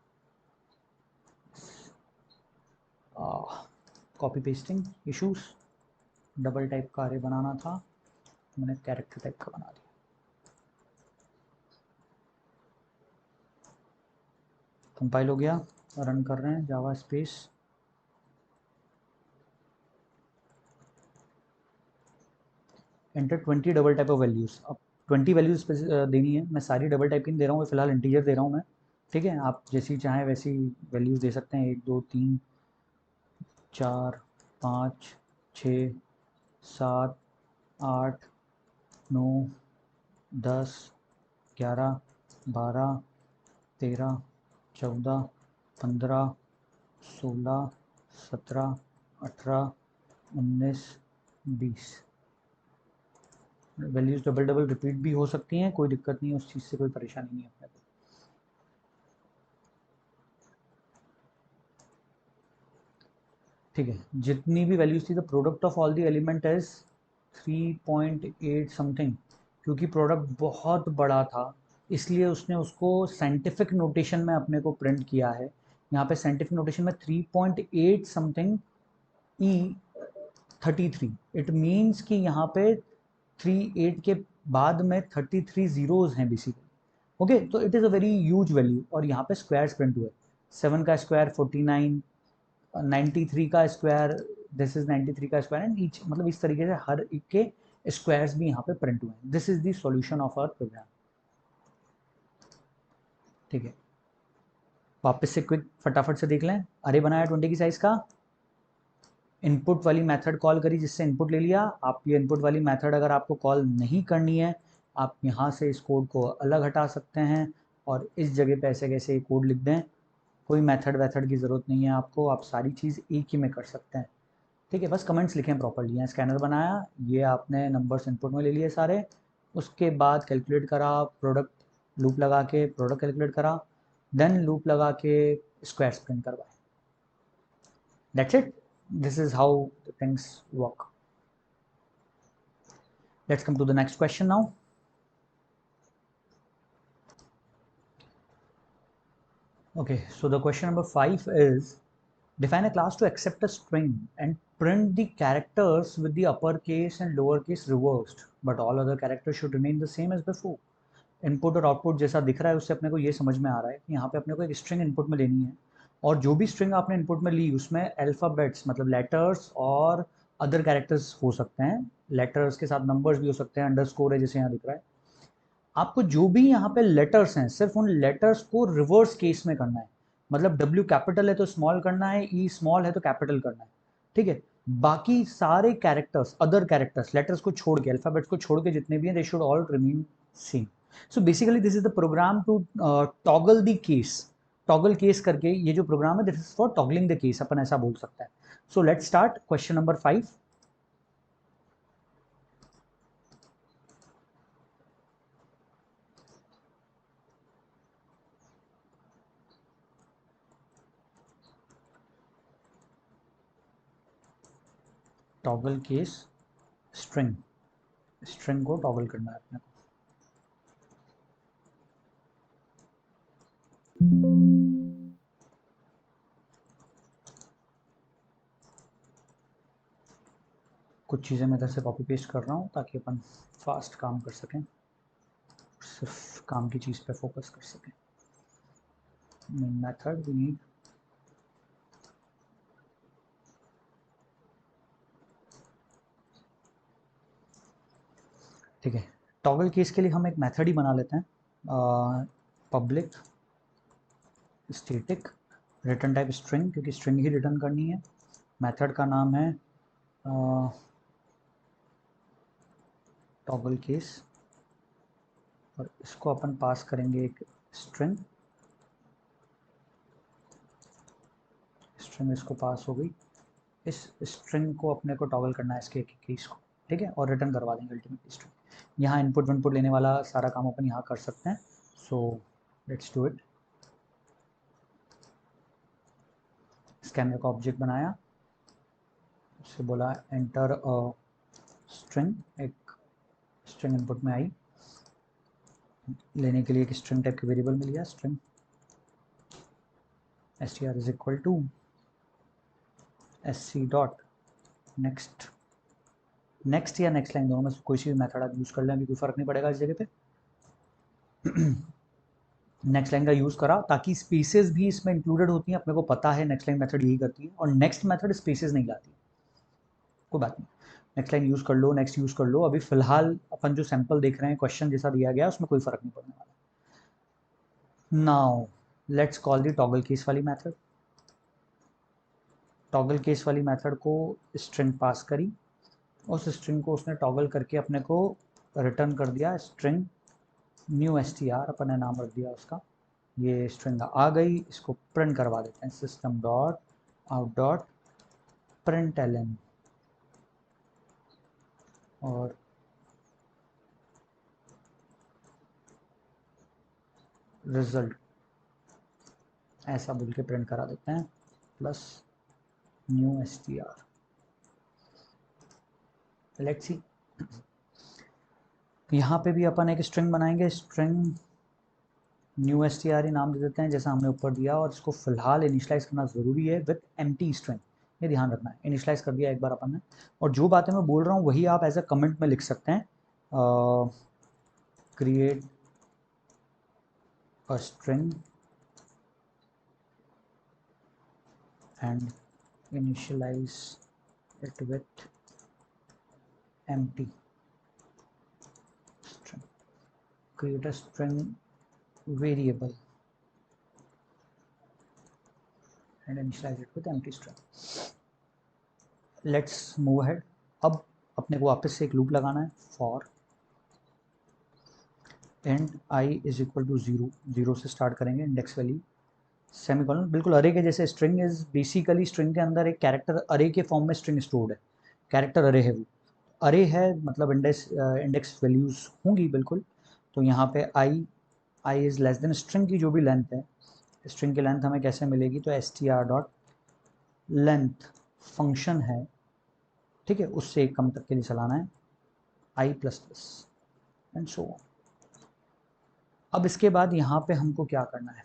Copy pasting issues, double type का अरे बनाना था, मैंने कैरेक्टर टाइप का बना दिया। कंपाइल हो गया, रन कर रहे हैं, Java space enter 20 double type of values. अब 20 वैल्यूज़ देनी है, मैं सारी डबल टाइप की नहीं दे रहा हूँ, फिलहाल इंटीजर दे रहा हूँ मैं, ठीक है, आप जैसी चाहें वैसी वैल्यूज़ दे सकते हैं, 1 2 3 4 5 6 7 8 9 10 11 12 13 14 15 16 17 18 19 20 वैल्यूज़ डबल डबल रिपीट भी हो सकती हैं, कोई दिक्कत नहीं है, उस चीज़ से कोई परेशानी नहीं है अपने को। ठीक है, जितनी भी वैल्यूज थी the product of all the element is 3.8 something, क्योंकि प्रोडक्ट बहुत बड़ा था इसलिए उसने उसको साइंटिफिक नोटेशन में अपने को प्रिंट किया है। यहाँ पे साइंटिफिक नोटेशन में 3.8 समथिंग ई 33, इट मीन्स कि यहाँ पे 38 के बाद में 33 जीरोज हैं बेसिकली। ओके, तो it is a very huge value, और यहाँ पे स्क्वायर्स प्रिंट हुए, 7 का स्क्वायर 49, 93 का स्क्वायर, दिस इज 93 का स्क्वायर, एंड ईच, मतलब इस तरीके से हर एक के स्क्वायर्स भी यहाँ पे प्रिंट हुए हैं। This is the solution of our program. ठीक है, वापस से क्विक फटाफट से देख लें। अरे बनाया 20 की साइज का, इनपुट वाली मेथड कॉल करी जिससे इनपुट ले लिया। आप ये इनपुट वाली मेथड अगर आपको कॉल नहीं करनी है, आप यहाँ से इस कोड को अलग हटा सकते हैं और इस जगह पे ऐसे कैसे कोड लिख दें। कोई मेथड वेथड की ज़रूरत नहीं है आपको, आप सारी चीज़ एक ही में कर सकते हैं। ठीक है, बस कमेंट्स लिखें प्रॉपर्ली। यहाँ स्कैनर बनाया, ये आपने नंबर्स इनपुट में ले लिए सारे, उसके बाद कैलकुलेट करा, प्रोडक्ट लूप लगा के प्रोडक्ट कैलकुलेट करा, देन लूप लगा के स्क्वायर्स प्रिंट करवाए। That's it, this is how the things work. Let's come to the next question now. Okay, so the question number 5 is, define a class to accept a string and print the characters with the uppercase and lowercase reversed, but all other characters should remain the same as before. Input और output जैसा दिख रहा है उससे अपने को ये समझ में आ रहा है कि यहाँ पे अपने को एक स्ट्रिंग इनपुट में लेनी है, और जो भी स्ट्रिंग आपने इनपुट में ली उसमें अल्फ़ाबेट्स मतलब लेटर्स और अदर कैरेक्टर्स हो सकते हैं। लेटर्स के साथ नंबर्स भी हो सकते हैं, अंडरस्कोर है जैसे यहाँ दिख रहा है। आपको जो भी यहाँ पे लेटर्स हैं सिर्फ उन लेटर्स को रिवर्स केस में करना है, मतलब डब्ल्यू कैपिटल है तो स्मॉल करना है, ई स्मॉल है तो कैपिटल करना है। ठीक है, बाकी सारे कैरेक्टर्स, अदर कैरेक्टर्स, लेटर्स को छोड़ के, अल्फाबेट्स को छोड़ के जितने भी हैं, they should all remain same. So basically this is the program to toggle the case. Toggle case करके ये जो प्रोग्राम है this is for toggling the case, अपन ऐसा बोल सकता है। So let's start question number 5। Toggle case string, string को टॉगल करना है अपने को। कुछ चीज़ें मैं इधर से कॉपी पेस्ट कर रहा हूँ ताकि अपन फास्ट काम कर सकें, सिर्फ काम की चीज़ पे फोकस कर सकें। मेथड वी नीड, ठीक है, टॉगल केस के लिए हम एक मेथड ही बना लेते हैं, public static return type string, क्योंकि स्ट्रिंग ही रिटर्न करनी है। मेथड का नाम है टॉगल केस, और इसको अपन पास करेंगे एक स्ट्रिंग। स्ट्रिंग इसको पास हो गई, इस स्ट्रिंग को अपने को टॉगल करना है इसके केस को, ठीक है, और रिटर्न करवा देंगे अल्टीमेटली स्ट्रिंग। यहाँ इनपुट विनपुट लेने वाला सारा काम अपन यहाँ कर सकते हैं। So let's do it. Scanner का ऑब्जेक्ट बनाया, उससे बोला एंटर अ स्ट्रिंग, एक स्ट्रिंग इनपुट में आई, लेने के लिए एक स्ट्रिंग टाइप की वेरिएबल मिल गया, string str is equal to sc dot next. Next या नेक्स्ट लाइन दोनों में से कोई सी भी मेथड आप यूज़ कर लें, अभी कोई फ़र्क नहीं पड़ेगा इस जगह पे। नेक्स्ट लाइन का यूज़ करा ताकि स्पेसेस भी इसमें इंक्लूडेड होती हैं, अपने को पता है नेक्स्ट लाइन मेथड यही करती है, और नेक्स्ट मेथड स्पेसेस नहीं लाती, कोई बात नहीं। नेक्स्ट लाइन यूज़ कर लो, नेक्स्ट यूज़ कर लो, अभी फिलहाल अपन जो सैंपल देख रहे हैं क्वेश्चन जैसा दिया गया उसमें कोई फ़र्क नहीं पड़ने वाला। Now let's call the toggle case वाली मेथड। टॉगल केस वाली मेथड को स्ट्रिंग पास करी, उस स्ट्रिंग को उसने टॉगल करके अपने को रिटर्न कर दिया स्ट्रिंग न्यू str, अपन ने नाम रख दिया उसका। ये स्ट्रिंग आ गई, इसको प्रिंट करवा देते हैं system dot out dot println और रिजल्ट ऐसा बोल के प्रिंट करा देते हैं plus new str। Let's see, यहाँ पे भी अपन एक स्ट्रिंग बनाएंगे, स्ट्रिंग न्यू str ही नाम दे देते हैं जैसा हमने ऊपर दिया, और इसको फिलहाल इनिशलाइज करना ज़रूरी है विथ एम्प्टी स्ट्रिंग, ये ध्यान रखना है। इनिशलाइज कर दिया एक बार अपन ने, और जो बातें मैं बोल रहा हूँ वही आप एज अ कमेंट में लिख सकते हैं। Create a string and initialise it with empty string, create a string variable and initialize it with empty string. Let's move ahead. अब अपने को वापस से एक लूप लगाना है, for end I is equal to 0, 0 से स्टार्ट करेंगे इंडेक्स वैल्यू सेमीकोलन, बिल्कुल अरे के जैसे। स्ट्रिंग इज बेसिकली, स्ट्रिंग के अंदर एक कैरेक्टर अरे के फॉर्म में स्ट्रिंग स्टोर्ड है, कैरेक्टर अरे है, वो अरे है मतलब इंडेक्स वैल्यूज होंगी बिल्कुल। तो यहाँ पे आई इज लेस देन स्ट्रिंग की जो भी लेंथ है, स्ट्रिंग की लेंथ हमें कैसे मिलेगी, तो str डॉट लेंथ फंक्शन है, ठीक है, उससे एक कम तक के लिए चलाना है i plus plus and so on. अब इसके बाद यहाँ पे हमको क्या करना है,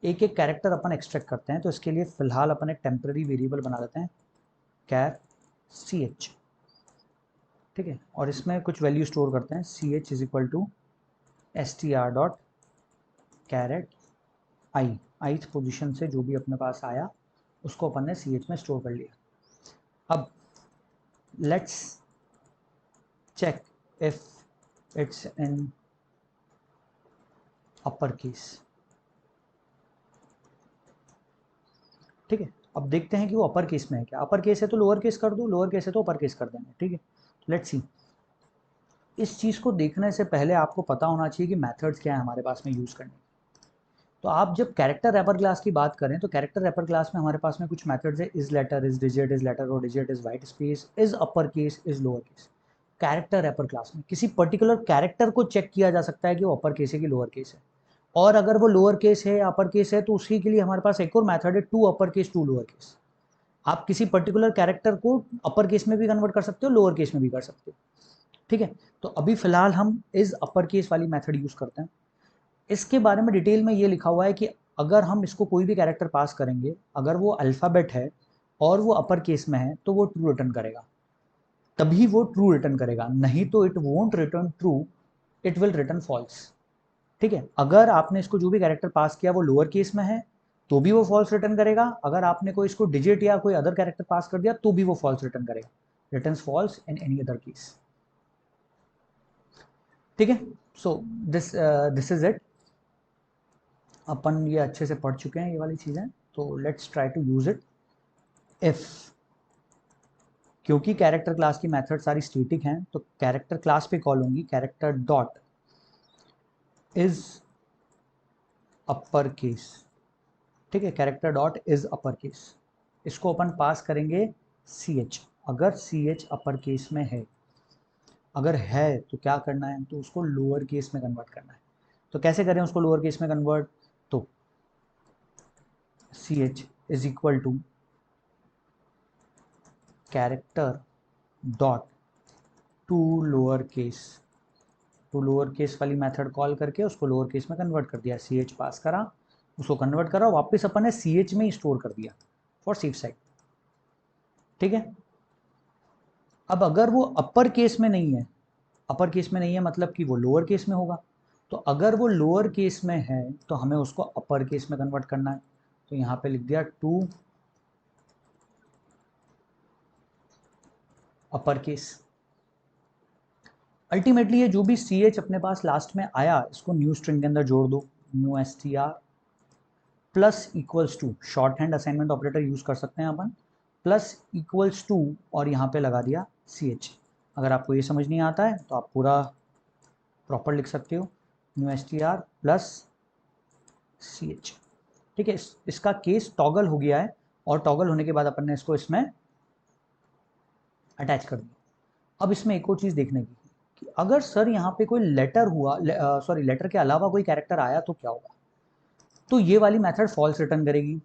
एक एक कैरेक्टर अपन एक्सट्रैक्ट करते हैं। तो इसके लिए फिलहाल अपन एक टेम्पररी वेरिएबल बना देते हैं कैर ch, ठीक है, और इसमें कुछ वैल्यू स्टोर करते हैं। ch is equal to str dot caret i, ith position से जो भी अपने पास आया उसको अपन ने ch में स्टोर कर लिया। अब let's check if it's in upper case, ठीक है। अब देखते हैं कि वो अपर केस में है क्या, अपर केस है तो लोअर केस कर दो, लोअर केस है तो अपर केस कर देंगे, ठीक है। लेट्स सी, इस चीज़ को देखने से पहले आपको पता होना चाहिए कि मेथड्स क्या है हमारे पास में यूज़ करने। तो आप जब कैरेक्टर रैपर क्लास की बात करें तो कैरेक्टर रैपर क्लास में हमारे पास में कुछ मेथड्स है, is letter, is digit, is letter और digit, is white space, is upper case, is lower case. Character wrapper class में किसी पर्टिकुलर कैरेक्टर को चेक किया जा सकता है कि वो अपर केस है कि लोअर केस है, और अगर वो लोअर केस है या अपर केस है तो उसी के लिए हमारे पास एक और मेथड है, to upper case to lower case. आप किसी पर्टिकुलर कैरेक्टर को अपर केस में भी कन्वर्ट कर सकते हो, लोअर केस में भी कर सकते हो, ठीक है। तो अभी फिलहाल हम इज अपर केस वाली मेथड यूज करते हैं। इसके बारे में डिटेल में ये लिखा हुआ है कि अगर हम इसको कोई भी कैरेक्टर पास करेंगे, अगर वो अल्फ़ाबेट है और वो अपर केस में है तो वो ट्रू रिटर्न करेगा, तभी वो ट्रू रिटर्न करेगा, नहीं तो it won't return true, it will return false, ठीक है। अगर आपने इसको जो भी कैरेक्टर पास किया वो लोअर केस में है तो भी वो फॉल्स रिटर्न करेगा, अगर आपने कोई इसको डिजिट या कोई अदर कैरेक्टर पास कर दिया तो भी वो फॉल्स रिटर्न करेगा, returns falls in any other case, ठीक है। सो दिस इज इट, अपन ये अच्छे से पढ़ चुके हैं ये वाली चीज़ें, तो let's try to use it. If, क्योंकि कैरेक्टर क्लास की मेथड सारी स्टैटिक हैं तो कैरेक्टर क्लास पे कॉल होंगी character dot is upper case, ठीक है, character dot is upper case, इसको अपन पास करेंगे ch, अगर ch अपर केस में है, अगर है तो क्या करना है, तो उसको लोअर केस में कन्वर्ट करना है। तो कैसे करें उसको लोअर केस में कन्वर्ट, तो ch is equal to character dot to lower case, to lower case वाली मेथड कॉल करके उसको लोअर केस में कन्वर्ट कर दिया, ch पास करा, उसको कन्वर्ट करा, वापस अपन ने ch में ही स्टोर कर दिया फॉर सेफ साइड, ठीक है। अब अगर वो अपर केस में नहीं है, अपर केस में नहीं है मतलब कि वो लोअर केस में होगा, तो अगर वो लोअर केस में है तो हमें उसको अपर केस में कन्वर्ट करना है। तो यहाँ पे लिख दिया टू अपर केस। अल्टीमेटली ये जो भी ch अपने पास लास्ट में आया इसको न्यू स्ट्रिंग के अंदर जोड़ दो, new str plus equals to, short hand assignment operator use कर सकते हैं अपन, प्लस इक्वल्स टू और यहाँ पे लगा दिया CH। अगर आपको ये समझ नहीं आता है तो आप पूरा प्रॉपर लिख सकते हो, न्यू str प्लस CH। ठीक है, इसका केस टॉगल हो गया है और टॉगल होने के बाद अपन ने इसको इसमें अटैच कर दिया। अब इसमें एक और चीज़ देखने की कि अगर सर यहाँ पे कोई लेटर हुआ, सॉरी लेटर के अलावा कोई कैरेक्टर आया तो क्या होगा, तो ये वाली मेथड फॉल्स रिटर्न करेगी,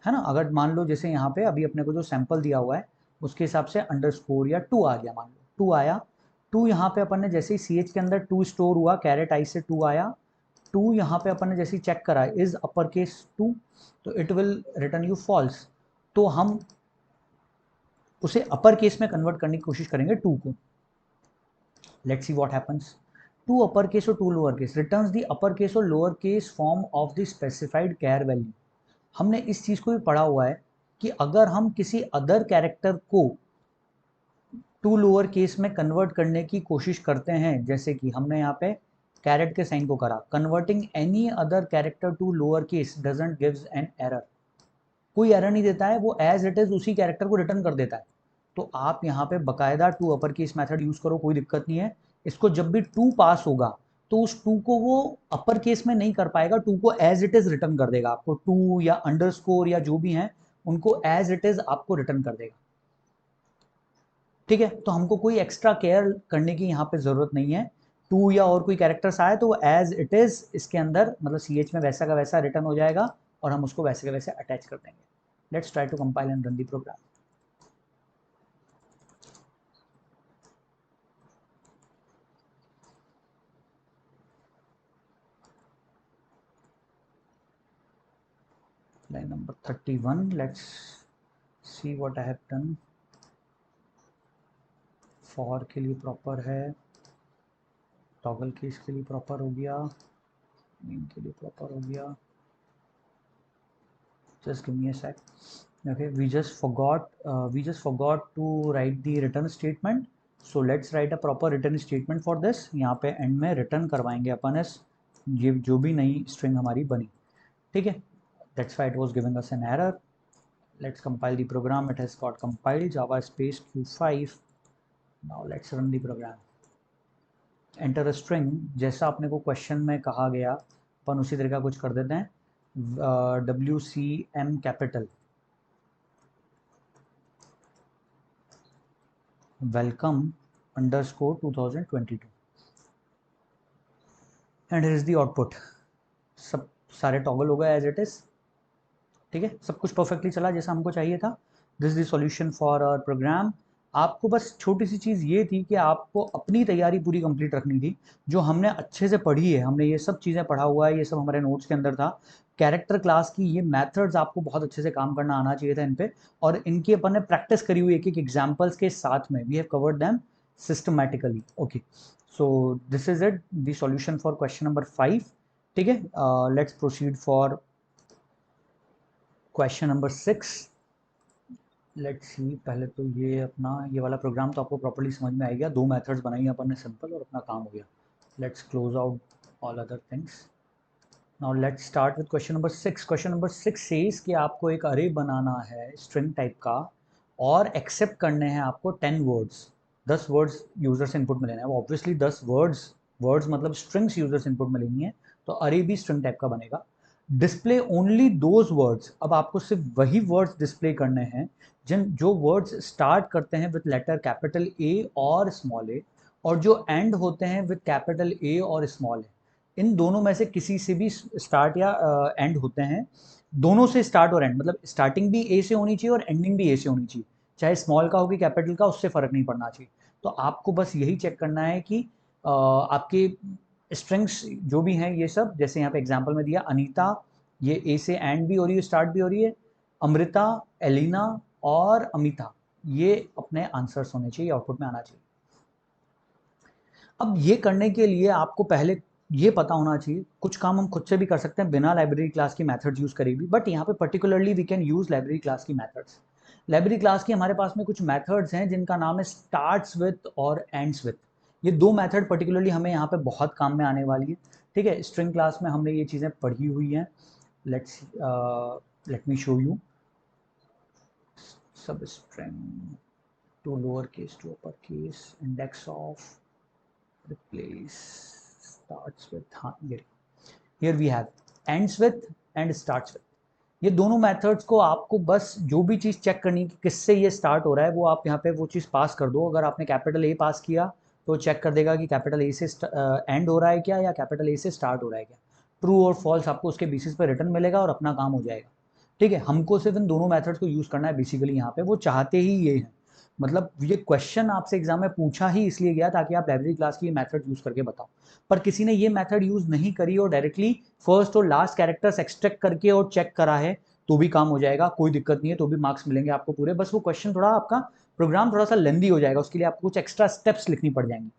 है ना। अगर मान लो जैसे यहाँ पे अभी अपने को जो सैंपल दिया हुआ है उसके हिसाब से अंडरस्कोर या 2 आ गया, मान लो 2 आया, 2 यहाँ पे अपन ने जैसे ही CH के अंदर 2 स्टोर हुआ, कैरेट आई से 2 आया, 2 यहाँ पे अपन ने जैसे ही चेक करा इज अपर केस 2, तो it will return you false. तो हम उसे अपर केस में कन्वर्ट करने की कोशिश करेंगे 2 को। Let's see what happens. 2 upper case और 2 lower case returns the upper case और lower case form of the specified char value. हमने इस चीज़ को भी पढ़ा हुआ है कि अगर हम किसी अदर कैरेक्टर को 2 लोअर केस में कन्वर्ट करने की कोशिश करते हैं, जैसे कि हमने यहाँ पे कैरेट के साइन को करा, converting any other character to lower case doesn't gives an error, कोई एरर नहीं देता है, वो एज इट इज उसी कैरेक्टर को रिटर्न कर देता है। तो आप यहाँ पे बकायदा 2 अपर केस मेथड यूज करो, कोई दिक्कत नहीं है। इसको जब भी 2 पास होगा तो उस 2 को वो अपर केस में नहीं कर पाएगा, 2 को एज इट इज रिटर्न कर देगा आपको, 2 या अंडरस्कोर या जो भी है उनको एज इट इज आपको रिटर्न कर देगा। ठीक है, तो हमको कोई एक्स्ट्रा केयर करने की यहाँ पे जरूरत नहीं है। 2 या और कोई कैरेक्टर्स आए तो वो एज इट इज इसके अंदर मतलब CH में वैसा का वैसा रिटर्न हो जाएगा और हम उसको वैसे का वैसे अटैच कर देंगे। Let's try to compile and run the program. line number 31, let's see what I have done। for के लिए प्रॉपर है, टॉगल केस के लिए प्रॉपर हो गया, मेन के लिए प्रॉपर हो गया। just give me a sec। okay, we just forgot to write the return statement, so let's write a proper return statement for this। यहाँ पे एंड में रिटर्न करवाएंगे अपन इस ये जो भी नई स्ट्रिंग हमारी बनी। ठीक है, that's why it was giving us an error। let's compile the program, it has got compiled, java space q5। now let's run the program। enter a string, जैसा अपने को क्वेश्चन में कहा गया अपन उसी तरीका कुछ कर देते हैं, WCM capital welcome underscore 2022 and here is the output। सब सारे टॉगल हो गए एज इट इज। ठीक है, सब कुछ परफेक्टली चला जैसा हमको चाहिए था। This is the solution for our program. आपको बस छोटी सी चीज़ ये थी कि आपको अपनी तैयारी पूरी कंप्लीट रखनी थी, जो हमने अच्छे से पढ़ी है, हमने ये सब चीज़ें पढ़ा हुआ है, ये सब हमारे नोट्स के अंदर था। कैरेक्टर क्लास की ये मेथड्स आपको बहुत अच्छे से काम करना आना चाहिए था इन पे, और इनकी अपन ने प्रैक्टिस करी हुई एक एक एग्जाम्पल्स के साथ में। We have covered them systematically. Okay, so this is it the solution for question number 5। ठीक है, let's proceed for question number 6। Let's see, पहले तो ये अपना ये वाला प्रोग्राम तो आपको प्रॉपर्ली समझ में आ गया, 2 मेथड्स बनाई अपन ने सिंपल और अपना काम हो गया। Let's close out all other things. Now let's start with question number 6। Question number 6 says कि आपको एक अरे बनाना है स्ट्रिंग टाइप का और एक्सेप्ट करने हैं आपको 10 वर्ड्स, 10 वर्ड्स यूजर से इनपुट में लेना है। वो ऑब्वियसली 10 वर्ड्स मतलब स्ट्रिंग्स यूजर से इनपुट में लेनी है, तो अरे भी स्ट्रिंग टाइप का बनेगा। डिस्प्ले ओनली दोज वर्ड्स, अब आपको सिर्फ वही वर्ड्स डिस्प्ले करने हैं जो वर्ड्स स्टार्ट करते हैं विद लेटर कैपिटल ए और स्मॉल ए, और जो एंड होते हैं विद कैपिटल ए और स्मॉल ए। इन दोनों में से किसी से भी स्टार्ट या एंड होते हैं, दोनों से स्टार्ट और एंड, मतलब स्टार्टिंग भी ए से होनी चाहिए और एंडिंग भी ए से होनी चाहिए, चाहे स्मॉल का हो कि कैपिटल का, उससे फर्क नहीं पड़ना चाहिए। तो आपको बस यही चेक करना है कि आपके स्ट्रिंग्स जो भी हैं ये सब, जैसे यहाँ पे एग्जांपल में दिया अनीता, ये ए से एंड भी हो रही है, स्टार्ट भी हो रही है, अमृता, एलिना और अमिता, ये अपने आंसर्स होने चाहिए, आउटपुट में आना चाहिए। अब ये करने के लिए आपको पहले ये पता होना चाहिए, कुछ काम हम खुद से भी कर सकते हैं बिना लाइब्रेरी क्लास की मेथड्स यूज करे भी, बट यहाँ पे particularly we can use library class की मेथड्स। लाइब्रेरी क्लास की हमारे पास में कुछ मेथड्स हैं जिनका नाम है स्टार्ट्स विथ और एंड्स विथ। ये 2 मेथड पर्टिकुलरली हमें यहाँ पे बहुत काम में आने वाली है। ठीक है, स्ट्रिंग क्लास में हमने ये चीज़ें पढ़ी हुई हैं। let me show you. Substring to lowercase to uppercase, index of, replace, starts with, हाँ ये here we have ends with and starts with. ये दोनों मेथड्स को आपको बस जो भी चीज़ चेक करनी है कि किससे ये स्टार्ट हो रहा है, वो आप यहाँ पे वो चीज़ पास कर दो. अगर आपने कैपिटल ए पास किया तो चेक कर देगा कि कैपिटल ए से एंड हो रहा है क्या या कैपिटल ए से स्टार्ट हो रहा है क्या. ट्रू और फॉल्स आपको उसके बेसिस पे रिटर्न मिलेगा और अपना काम हो जाएगा. ठीक है, हमको सिर्फ इन दोनों मेथड्स को यूज़ करना है बेसिकली. यहाँ पे वो चाहते ही ये हैं, मतलब ये क्वेश्चन आपसे एग्जाम में पूछा ही इसलिए गया ताकि आप लाइब्रेरी क्लास की ये मेथड यूज़ करके बताओ. पर किसी ने ये मेथड यूज़ नहीं करी और डायरेक्टली फर्स्ट और लास्ट कैरेक्टर्स एक्सट्रैक्ट करके और चेक करा है तो भी काम हो जाएगा, कोई दिक्कत नहीं है, तो भी मार्क्स मिलेंगे आपको पूरे. बस वो क्वेश्चन थोड़ा आपका प्रोग्राम थोड़ा सा लेंदी हो जाएगा, उसके लिए आपको कुछ एक्स्ट्रा स्टेप्स लिखनी पड़ जाएंगी.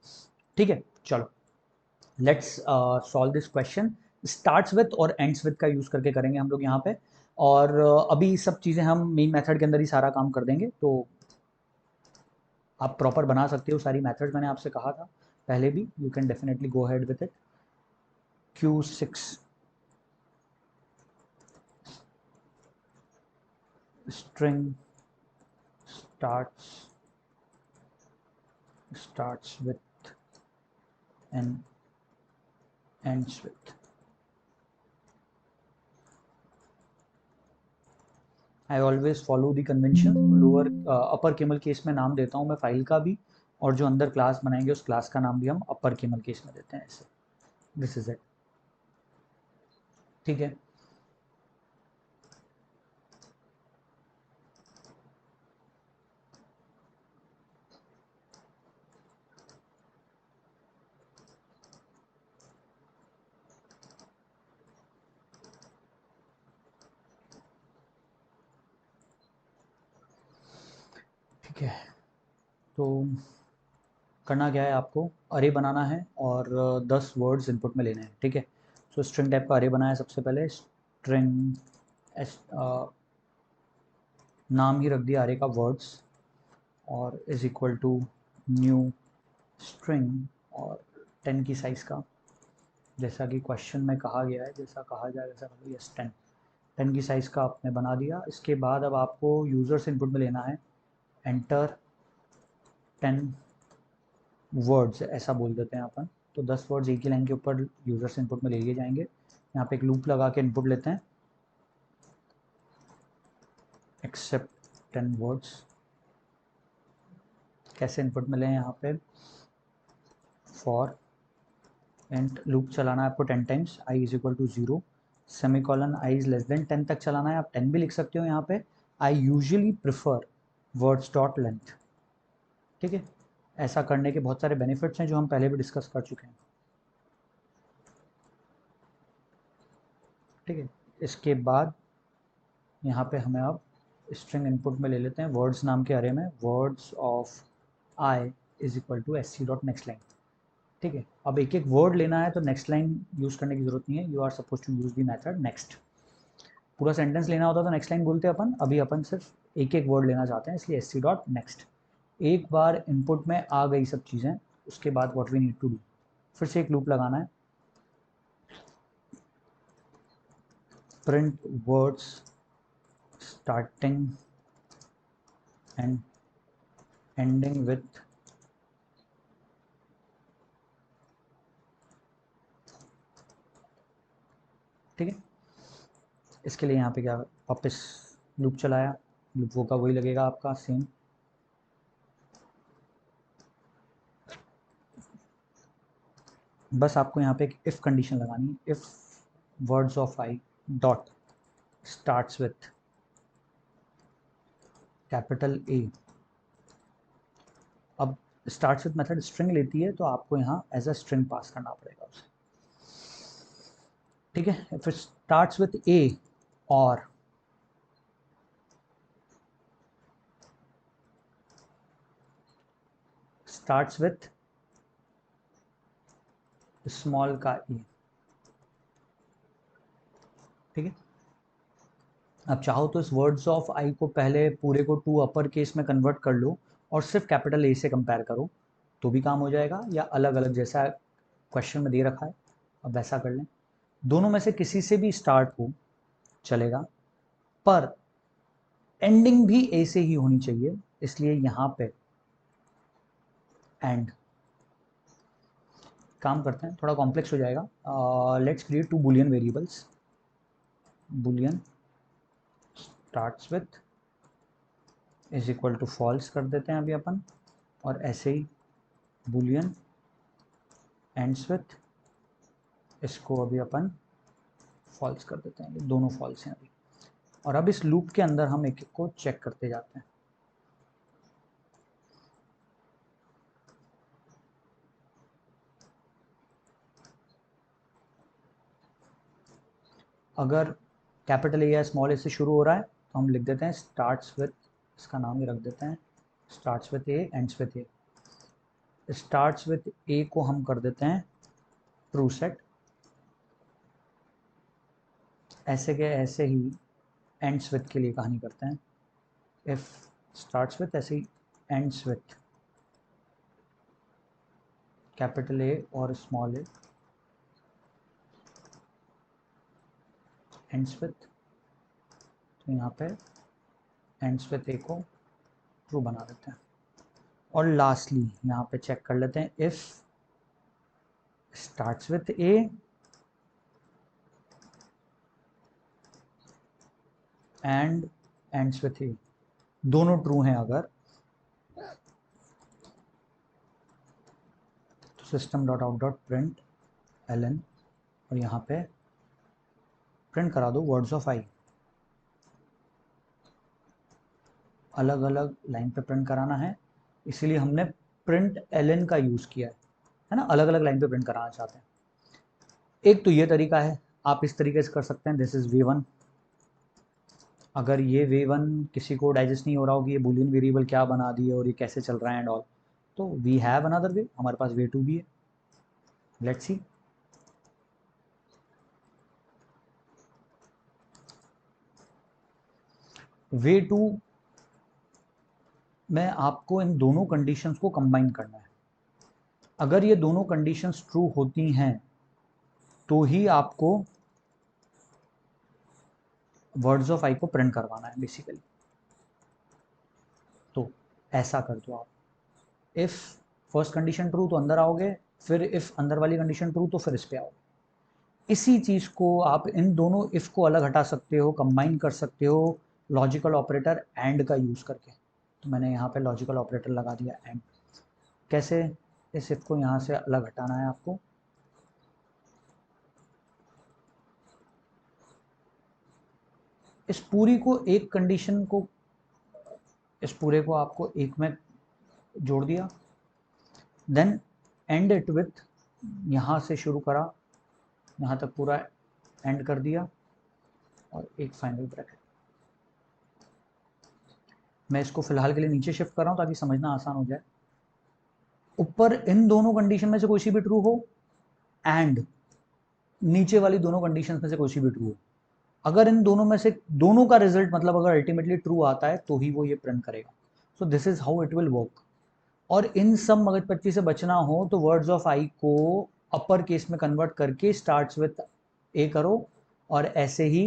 ठीक है, चलो let's solve this question. Starts with और एंड्स विथ का यूज़ करके करेंगे हम लोग यहाँ पे. और अभी सब चीज़ें हम मेन मेथड के अंदर ही सारा काम कर देंगे, तो आप प्रॉपर बना सकते हो सारी मेथड्स. मैंने आपसे कहा था पहले भी, you can definitely go ahead with it. Q6 string starts with and ends with. I always follow the convention. Lower upper camel case में नाम देता हूँ मैं फाइल का भी, और जो अंदर क्लास बनाएंगे उस क्लास का नाम भी हम अपर केमल केस में देते हैं ऐसे. This is it. ठीक है, ठीक है. तो करना क्या है, आपको अरे बनाना है और 10 वर्ड्स इनपुट में लेने हैं. ठीक है, सो स्ट्रिंग टाइप का अरे बनाया सबसे पहले. स्ट्रिंग नाम ही रख दिया अरे का वर्ड्स, और is equal to new string और 10 की साइज़ का, जैसा कि क्वेश्चन में कहा गया है, जैसा कहा जाए वैसा कर लो. यस, 10 की साइज़ का आपने बना दिया. इसके बाद अब आपको यूज़र से इनपुट में लेना है एंटर 10 वर्ड्स, ऐसा बोल देते हैं अपन. तो 10 वर्ड्स एक ही लाइन के ऊपर यूज़र से इनपुट में ले लिए जाएंगे. यहाँ पे एक लूप लगा के इनपुट लेते हैं, एक्सेप्ट 10 वर्ड्स. कैसे इनपुट में लें, यहाँ पे फॉर एंड लूप चलाना है आपको 10 times. I is equal to 0 semicolon, i is less than 10 तक चलाना है. आप 10 भी लिख सकते हो यहाँ पे. I usually prefer words dot length. ठीक है, ऐसा करने के बहुत सारे बेनिफिट्स हैं जो हम पहले भी डिस्कस कर चुके हैं. ठीक है, इसके बाद यहाँ पे हमें अब स्ट्रिंग इनपुट में ले लेते हैं वर्ड्स नाम के अरे में. Words of i is equal to S C dot next line. ठीक है, अब एक एक वर्ड लेना है तो नेक्स्ट लाइन यूज़ करने की जरूरत नहीं है. You are suppose to use the method next. पूरा सेंटेंस लेना होता तो नेक्स्ट लाइन बोलते अपन, अभी अपन सिर्फ एक एक वर्ड लेना चाहते हैं, इसलिए एस सी डॉट नेक्स्ट. एक बार इनपुट में आ गई सब चीज़ें, उसके बाद what we need to do, फिर से एक लूप लगाना है. Print words starting and ending with ठीक है. इसके लिए यहाँ पे क्या वापस लूप चलाया, लूप वो का वही लगेगा आपका सेम. बस आपको यहाँ पे एक इफ़ कंडीशन लगानी है. If words of I dot starts with capital A. अब स्टार्ट्स विथ मेथड स्ट्रिंग लेती है तो आपको यहाँ एज अ स्ट्रिंग पास करना पड़ेगा उसे. ठीक है, इफ इट स्टार्ट्स विथ ए और स्टार्ट्स विथ स्मॉल का ए. ठीक है, अब चाहो तो इस वर्ड्स ऑफ आई को पहले पूरे को टू अपर केस में कन्वर्ट कर लो और सिर्फ कैपिटल ए से कंपेयर करो तो भी काम हो जाएगा, या अलग अलग जैसा क्वेश्चन में दे रखा है अब वैसा कर लें. दोनों में से किसी से भी स्टार्ट हो चलेगा, पर एंडिंग भी ए से ही होनी चाहिए, इसलिए यहां पे एंड। काम करते हैं, थोड़ा कॉम्प्लेक्स हो जाएगा। Let's create two boolean variables. Boolean starts with is equal to false कर देते हैं अभी अपन, और ऐसे ही बुलियन एंड्स विथ, इसको अभी अपन फॉल्स कर देते हैं। ये दोनों फॉल्स हैं अभी, और अब इस लूप के अंदर हम एक एक को चेक करते जाते हैं। अगर कैपिटल ए या स्मॉल ए से शुरू हो रहा है तो हम लिख देते हैं स्टार्ट्स विथ, इसका नाम ही रख देते हैं starts with A ends with A. Starts with A को हम कर देते हैं ट्रू सेट, ऐसे के ऐसे ही एंड्स विथ के लिए कहानी करते हैं। इफ स्टार्ट्स विथ, ऐसे he ends with capital A और स्मॉल ए, एंड्स विथ, तो यहाँ पे एंड्स विथ ए को ट्रू बना देते हैं। और लास्टली यहाँ पे चेक कर लेते हैं if starts with A and ends with A, दोनों ट्रू हैं अगर, तो system dot out dot print ln, और यहाँ पे प्रिंट करा दो वर्ड्स ऑफ आई। अलग अलग लाइन पे प्रिंट कराना है, इसीलिए हमने प्रिंट एलन का यूज़ किया है ना, अलग अलग लाइन पे प्रिंट कराना चाहते हैं। एक तो ये तरीका है, आप इस तरीके से कर सकते हैं, दिस इज़ V1। अगर ये V1 किसी को डाइजेस्ट नहीं हो रहा हो कि ये बुलियन वेरिएबल क्या बना दिए और ये कैसे चल रहा है एंड ऑल, तो वी हैव अनदर वे, हमारे पास V2 भी है। Let's see. V2 में आपको इन दोनों कंडीशंस को कंबाइन करना है। अगर ये दोनों कंडीशंस ट्रू होती हैं तो ही आपको वर्ड्स ऑफ आई को प्रिंट करवाना है बेसिकली। तो ऐसा कर दो आप, इफ फर्स्ट कंडीशन ट्रू तो अंदर आओगे, फिर इफ अंदर वाली कंडीशन ट्रू तो फिर इस पे आओगे। इसी चीज़ को आप इन दोनों इफ को अलग हटा सकते हो, कंबाइन कर सकते हो लॉजिकल ऑपरेटर एंड का यूज़ करके। तो मैंने यहाँ पे लॉजिकल ऑपरेटर लगा दिया एंड। कैसे? इस इफ को यहाँ से अलग हटाना है आपको, इस पूरी को एक कंडीशन को, इस पूरे को आपको एक में जोड़ दिया, देन एंड इट विथ, यहाँ से शुरू करा यहाँ तक पूरा एंड कर दिया, और एक फाइनल ब्रैकेट। मैं इसको फिलहाल के लिए नीचे शिफ्ट कर रहा हूँ ताकि समझना आसान हो जाए। ऊपर इन दोनों कंडीशन में से कोई सी भी ट्रू हो, एंड नीचे वाली दोनों कंडीशन में से कोई सी भी ट्रू हो। अगर इन दोनों में से दोनों का रिजल्ट मतलब अगर अल्टीमेटली ट्रू आता है तो ही वो ये प्रिंट करेगा। सो this is how it will work. और इन सब मगजपच्ची से बचना हो तो वर्ड्स ऑफ आई को अपर केस में कन्वर्ट करके स्टार्ट्स विथ ए करो, और ऐसे ही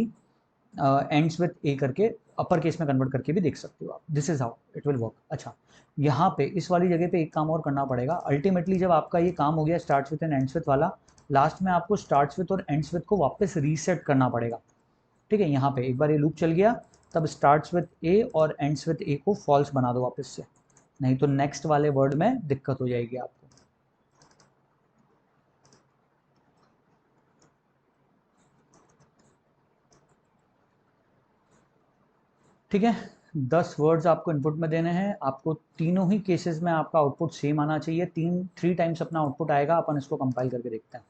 एंड्स विथ ए करके अपर केस में कन्वर्ट करके भी देख सकते हो आप। This is how it will work. अच्छा, यहाँ पे इस वाली जगह पे एक काम और करना पड़ेगा। अल्टीमेटली जब आपका ये काम हो गया starts with and ends with वाला, लास्ट में आपको स्टार्ट्स विथ और एंड्स विथ को वापस रीसेट करना पड़ेगा। ठीक है, यहाँ पे एक बार ये लूप चल गया, तब स्टार्ट्स विथ ए और एंड्स विथ ए को फॉल्स बना दो वापस से, नहीं तो नेक्स्ट वाले वर्ड में दिक्कत हो जाएगी आपको। ठीक है, 10 वर्ड्स आपको इनपुट में देने हैं। आपको तीनों ही केसेस में आपका आउटपुट सेम आना चाहिए। 3 टाइम्स अपना आउटपुट आएगा। अपन इसको कंपाइल करके देखते हैं।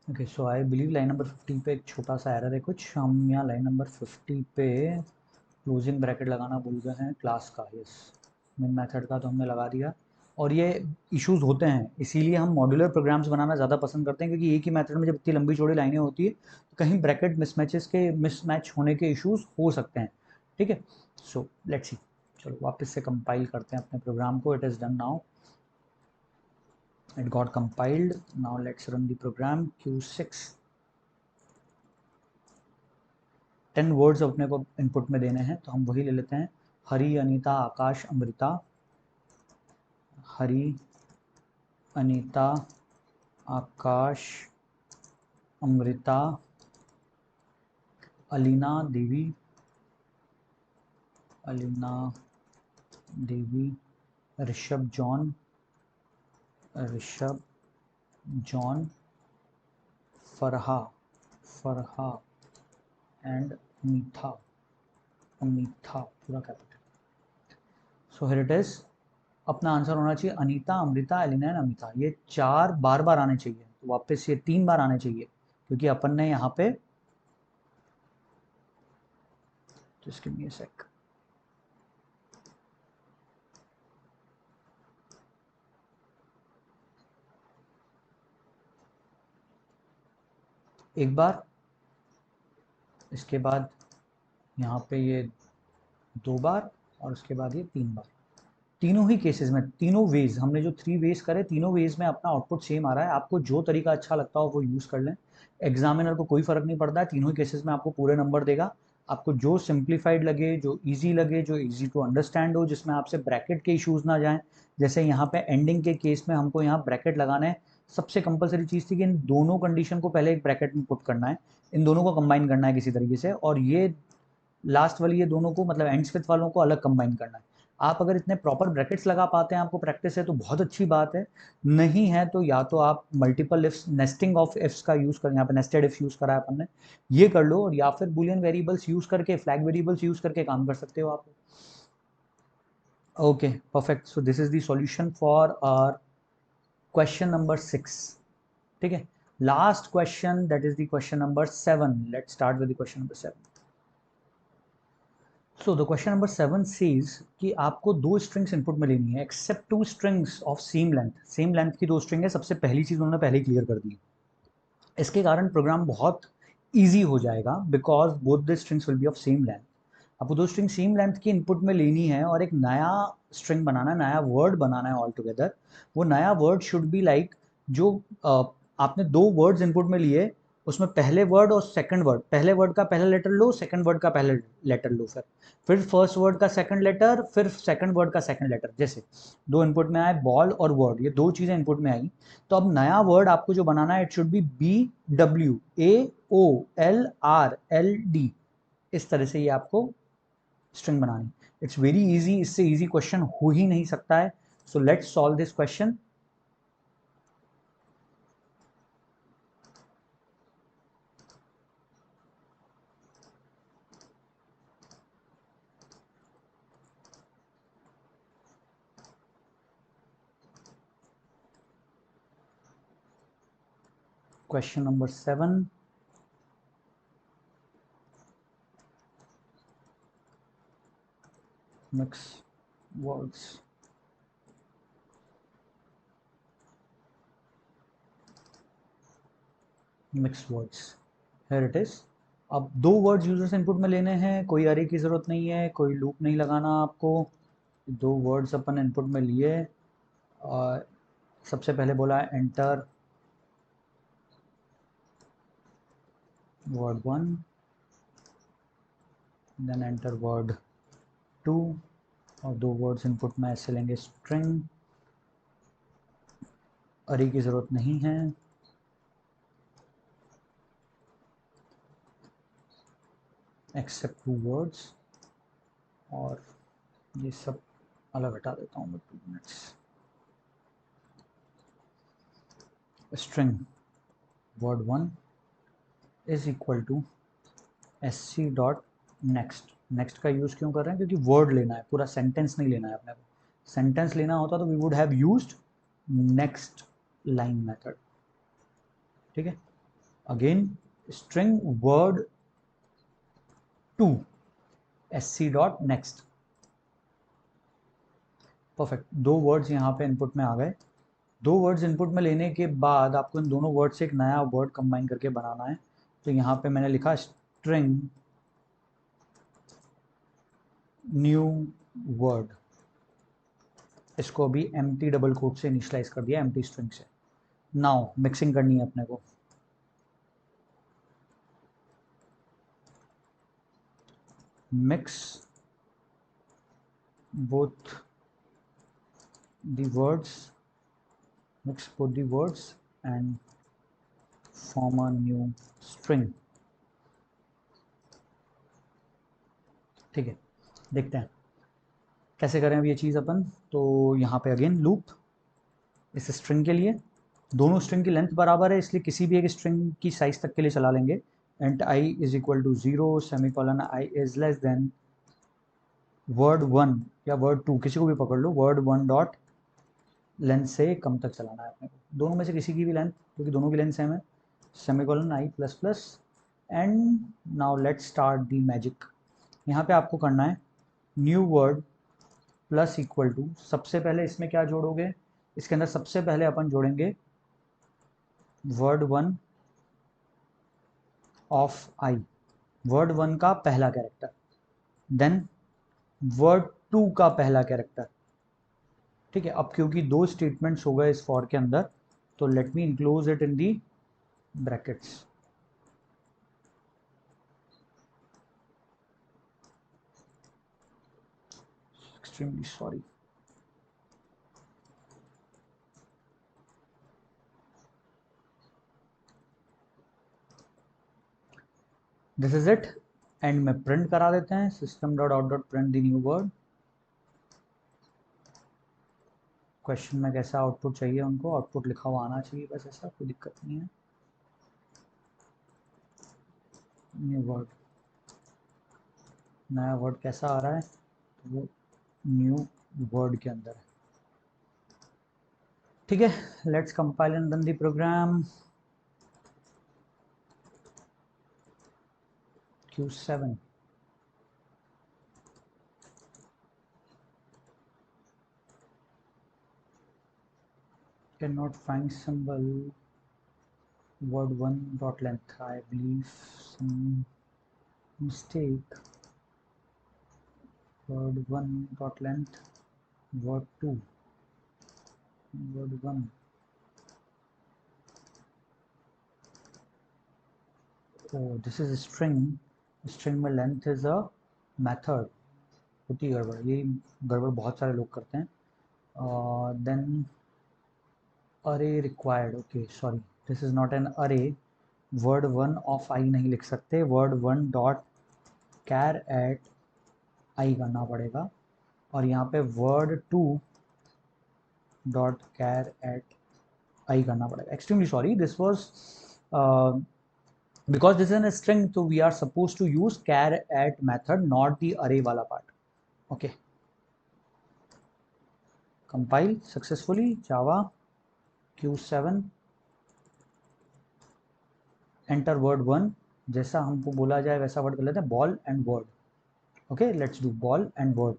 Okay, so I believe line number 50 पे एक छोटा सा एरर है कुछ। हम यहाँ लाइन नंबर 50 पे क्लोजिंग ब्रैकेट लगाना भूल गए हैं क्लास का। यस, मेन मेथड का तो हमने लगा दिया, और ये इश्यूज होते हैं, इसीलिए हम मॉड्यूलर प्रोग्राम्स बनाना ज़्यादा पसंद करते हैं, क्योंकि एक ही मेथड में जब इतनी लंबी चौड़ी लाइनें होती है तो कहीं ब्रैकेट मिसमैच होने के इश्यूज हो सकते हैं। ठीक है, सो लेट्स सी। चलो वापस से कंपाइल करते हैं अपने प्रोग्राम को। It is done now, it got compiled. Now let's run the program Q6। 10 words अपने को इनपुट में देने हैं, तो हम वही ले लेते हैं। Hari, Anita, Akash, Amrita. Hari, Anita, Akash, Amrita, Alina Devi, Alina Devi, Rishabh John, Rishabh John, Farha, Farha and Amitha, Amitha पूरा capital. So here it is. अपना आंसर होना चाहिए अनीता, अमृता, एलिना एंड अमिता। ये 4 बार बार आने चाहिए, तो वापस ये 3 बार आने चाहिए, क्योंकि अपन ने यहाँ पे जस्ट गिव मी अ सेक। एक बार, इसके बाद यहाँ पे ये 2 बार, और उसके बाद ये 3 बार। तीनों ही केसेस में, तीनों वेज, हमने जो 3 वेज करे, तीनों वेज में अपना आउटपुट सेम आ रहा है। आपको जो तरीका अच्छा लगता हो वो यूज़ कर लें। एग्जामिनर को कोई फ़र्क नहीं पड़ता है, तीनों ही केसेस में आपको पूरे नंबर देगा। आपको जो सिंप्लीफाइड लगे, जो ईजी लगे, जो ईजी टू अंडरस्टैंड हो, जिसमें आपसे ब्रैकेट के इश्यूज ना जाएं। जैसे यहाँ पे एंडिंग के केस में हमको यहाँ ब्रैकेट लगाना है। सबसे कंपलसरी चीज़ थी कि इन दोनों कंडीशन को पहले एक ब्रैकेट में पुट करना है, इन दोनों को कंबाइन करना है किसी तरीके से, और ये लास्ट वाली ये दोनों को, मतलब एंड्स विथ वालों को अलग कंबाइन करना है। आप अगर इतने प्रॉपर ब्रैकेट्स लगा पाते हैं, आपको प्रैक्टिस है, तो बहुत अच्छी बात है। नहीं है तो या तो आप multiple ifs, nesting of ifs का यूज़ करें, यहाँ पे नेस्टेड इफ यूज़ करा है अपन ने, ये कर लो, और या फिर बुलियन वेरिएबल्स यूज़ करके, फ्लैग वेरिएबल्स यूज़ करके काम कर सकते हो आप। Okay, perfect. So this is the solution for our question number 6। ठीक है, last question, that is the question number 7। Let's start with the question number 7। So the question number 7 says कि आपको 2 स्ट्रिंग्स इनपुट में लेनी है, accept 2 strings of same length. Same length की 2 string है, सबसे पहली चीज़ उन्होंने पहले ही क्लियर कर दी। इसके कारण प्रोग्राम बहुत ईजी हो जाएगा, because both the strings will be of same length. आपको 2 स्ट्रिंग सेम लेंथ की इनपुट में लेनी है, और एक नया स्ट्रिंग बनाना है, नया वर्ड बनाना है ऑल टुगेदर। वो नया वर्ड शुड बी लाइक, जो आपने 2 वर्ड्स इनपुट में लिए, उसमें पहले वर्ड और सेकंड वर्ड, पहले वर्ड का पहला लेटर लो, सेकंड वर्ड का पहला लेटर लो, फिर फर्स्ट वर्ड का सेकंड लेटर, फिर सेकंड वर्ड का सेकंड लेटर। जैसे 2 इनपुट में आए, बॉल और वर्ड, ये 2 चीज़ें इनपुट में आई। तो अब नया वर्ड आपको जो बनाना है, इट शुड बी BWAOLRLD। इस तरह से ये आपको स्ट्रिंग बनानी। इट्स वेरी इजी, इससे इजी क्वेश्चन हो ही नहीं सकता है। So let's solve this question. Question number 7. Mix words. Mix words. Here it is. अब 2 वर्ड्स यूजर्स इनपुट में लेने हैं, कोई अरे की ज़रूरत नहीं है, कोई लूप नहीं लगाना आपको। 2 वर्ड्स अपन इनपुट में लिए, और सबसे पहले बोला enter word 1, then enter word 2, और 2 वर्ड्स इनपुट में ऐसे लेंगे स्ट्रिंग। अरे की ज़रूरत नहीं है। एक्सेप्ट 2 वर्ड्स, और ये सब अलग हटा देता हूँ मैं 2 minutes. String word 1 is equal to sc dot next. Next का यूज़ क्यों कर रहे हैं? क्योंकि वर्ड लेना है, पूरा सेंटेंस नहीं लेना है अपने को। सेंटेंस लेना होता तो we would have used next line method. ठीक है, again string word 2 sc dot next. Perfect, 2 words यहाँ पे इनपुट में आ गए। 2 वर्ड्स इनपुट में लेने के बाद आपको इन दोनों वर्ड से एक नया वर्ड कंबाइन करके बनाना है। तो यहाँ पे मैंने लिखा स्ट्रिंग न्यू वर्ड, इसको अभी एम्प्टी डबल कोट से इनिशियलाइज कर दिया, एम्प्टी स्ट्रिंग से। नाउ मिक्सिंग करनी है अपने को। Mix both the words, mix both the words and form a new string। ठीक है, देखते हैं कैसे करें अब ये चीज़ अपन। तो यहाँ पे अगेन लूप इस स्ट्रिंग के लिए, दोनों स्ट्रिंग की लेंथ बराबर है इसलिए किसी भी एक स्ट्रिंग की साइज तक के लिए चला लेंगे। And i is equal to 0 semicolon i is less than word 1 या वर्ड 2, किसी को भी पकड़ लो, वर्ड 1 डॉट लेंथ से कम तक चलाना है अपने को, दोनों में से किसी की भी लेंथ, क्योंकि दोनों की लेंथ सेम है। Semicolon i plus plus and now let's start the magic. यहाँ पे आपको करना है new word plus equal to, सबसे पहले इसमें क्या जोड़ोगे, इसके अंदर सबसे पहले अपन जोड़ेंगे वर्ड 1 ऑफ i, वर्ड 1 का पहला कैरेक्टर, देन वर्ड 2 का पहला कैरेक्टर। ठीक है, अब क्योंकि 2 स्टेटमेंट्स हो गए इस फॉर के अंदर, तो let me enclose it in the brackets. Extremely sorry, this is it. And में प्रिंट करा देते हैं system dot out dot print the new word. Question में कैसा आउटपुट चाहिए उनको, आउटपुट लिखा हुआ आना चाहिए बस, ऐसा कोई दिक्कत नहीं है। न्यू वर्ड, नया वर्ड कैसा आ रहा है, तो वो न्यू वर्ड के अंदर है। ठीक है, let's compile and run the program. Q7 cannot find symbol word 1 dot length, I believe some mistake, word 1 dot length, word 2, word 1, oh this is a string, string में length is a method, होती है गड़बड़, ये गड़बड़ बहुत सारे लोग करते हैं। then array required, okay sorry, this is not an array, word 1 of i नहीं लिख सकते, word 1 dot char at i करना पड़ेगा, और यहाँ पे word 2 dot char at i करना पड़ेगा। extremely sorry, this was because this is a string, so we are supposed to use char at method, not the array वाला part। okay, compile successfully java Q7, enter word 1, जैसा हमको बोला जाए वैसा word कर लेते हैं, ball and word. Okay, let's do ball and word,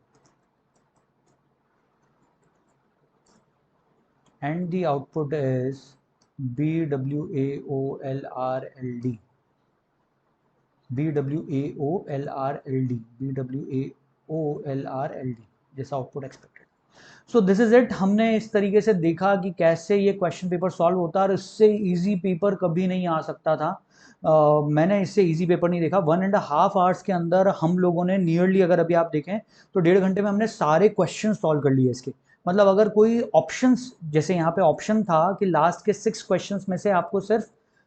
and the output is BWAOLRLD, BWAOLRLD, BWAOLRLD, जैसा output expected. So this is it. हमने इस तरीके से देखा कि कैसे ये क्वेश्चन पेपर सॉल्व होता है, और इससे इजी पेपर कभी नहीं आ सकता था। मैंने इससे इजी पेपर नहीं देखा। 1.5 आवर्स के अंदर हम लोगों ने नियरली, अगर अभी आप देखें तो 1.5 घंटे में हमने सारे क्वेश्चन सॉल्व कर लिए इसके। मतलब अगर कोई ऑप्शंस, जैसे यहाँ पे ऑप्शन था कि लास्ट के 6 क्वेश्चंस में से आपको सिर्फ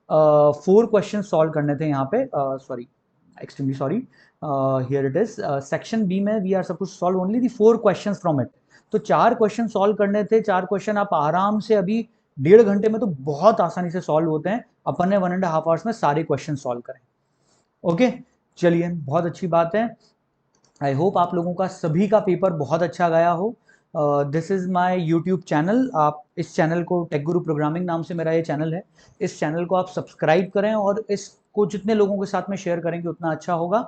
4 क्वेश्चन सॉल्व करने थे यहाँ पे, sorry extremely sorry, here it is section B में we are suppose to solve only the 4 questions from it. तो 4 क्वेश्चन सॉल्व करने थे, 4 क्वेश्चन आप आराम से अभी 1.5 घंटे में तो बहुत आसानी से सॉल्व होते हैं। अपन ने 1.5 आवर्स में सारे क्वेश्चन सॉल्व करें। ओके, चलिए बहुत अच्छी बात है। आई होप आप लोगों का सभी का पेपर बहुत अच्छा गया हो। This is my YouTube channel. आप इस चैनल को, टेक गुरु प्रोग्रामिंग नाम से मेरा ये चैनल है, इस चैनल को आप सब्सक्राइब करें और इसको जितने लोगों के साथ में शेयर करेंगे उतना अच्छा होगा।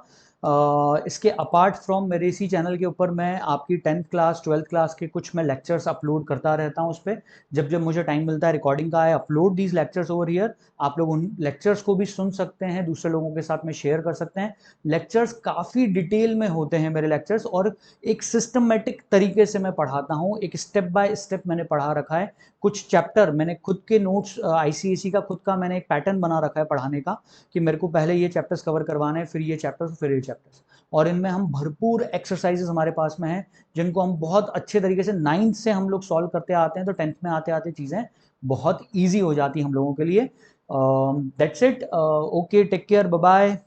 इसके अपार्ट फ्रॉम मेरे इसी चैनल के ऊपर मैं आपकी 10th क्लास 12th क्लास के कुछ मैं लेक्चर्स अपलोड करता रहता हूँ उस पर। जब जब मुझे टाइम मिलता है रिकॉर्डिंग का, I upload these lectures over here. आप लोग उन लेक्चर्स को भी सुन सकते हैं, दूसरे लोगों के साथ में शेयर कर सकते हैं। लेक्चर्स काफ़ी डिटेल में होते हैं मेरे लेक्चर्स, और एक सिस्टमेटिक तरीके से मैं पढ़ाता हूँ, एक स्टेप बाय स्टेप मैंने पढ़ा रखा है। कुछ चैप्टर मैंने खुद के नोट्स, आईसीएसई का खुद का मैंने एक पैटर्न बना रखा है पढ़ाने का, कि मेरे को पहले ये चैप्टर्स कवर करवाने हैं, फिर ये चैप्टर्स, फिर ये चैप्टर्स। और इनमें हम भरपूर एक्सरसाइजेस हमारे पास में हैं, जिनको हम बहुत अच्छे तरीके से 9th से हम लोग सॉल्व करते आते हैं, तो 10th में आते आते चीज़ें बहुत ईजी हो जाती हैं हम लोगों के लिए। That's it. Okay, take care, bye bye.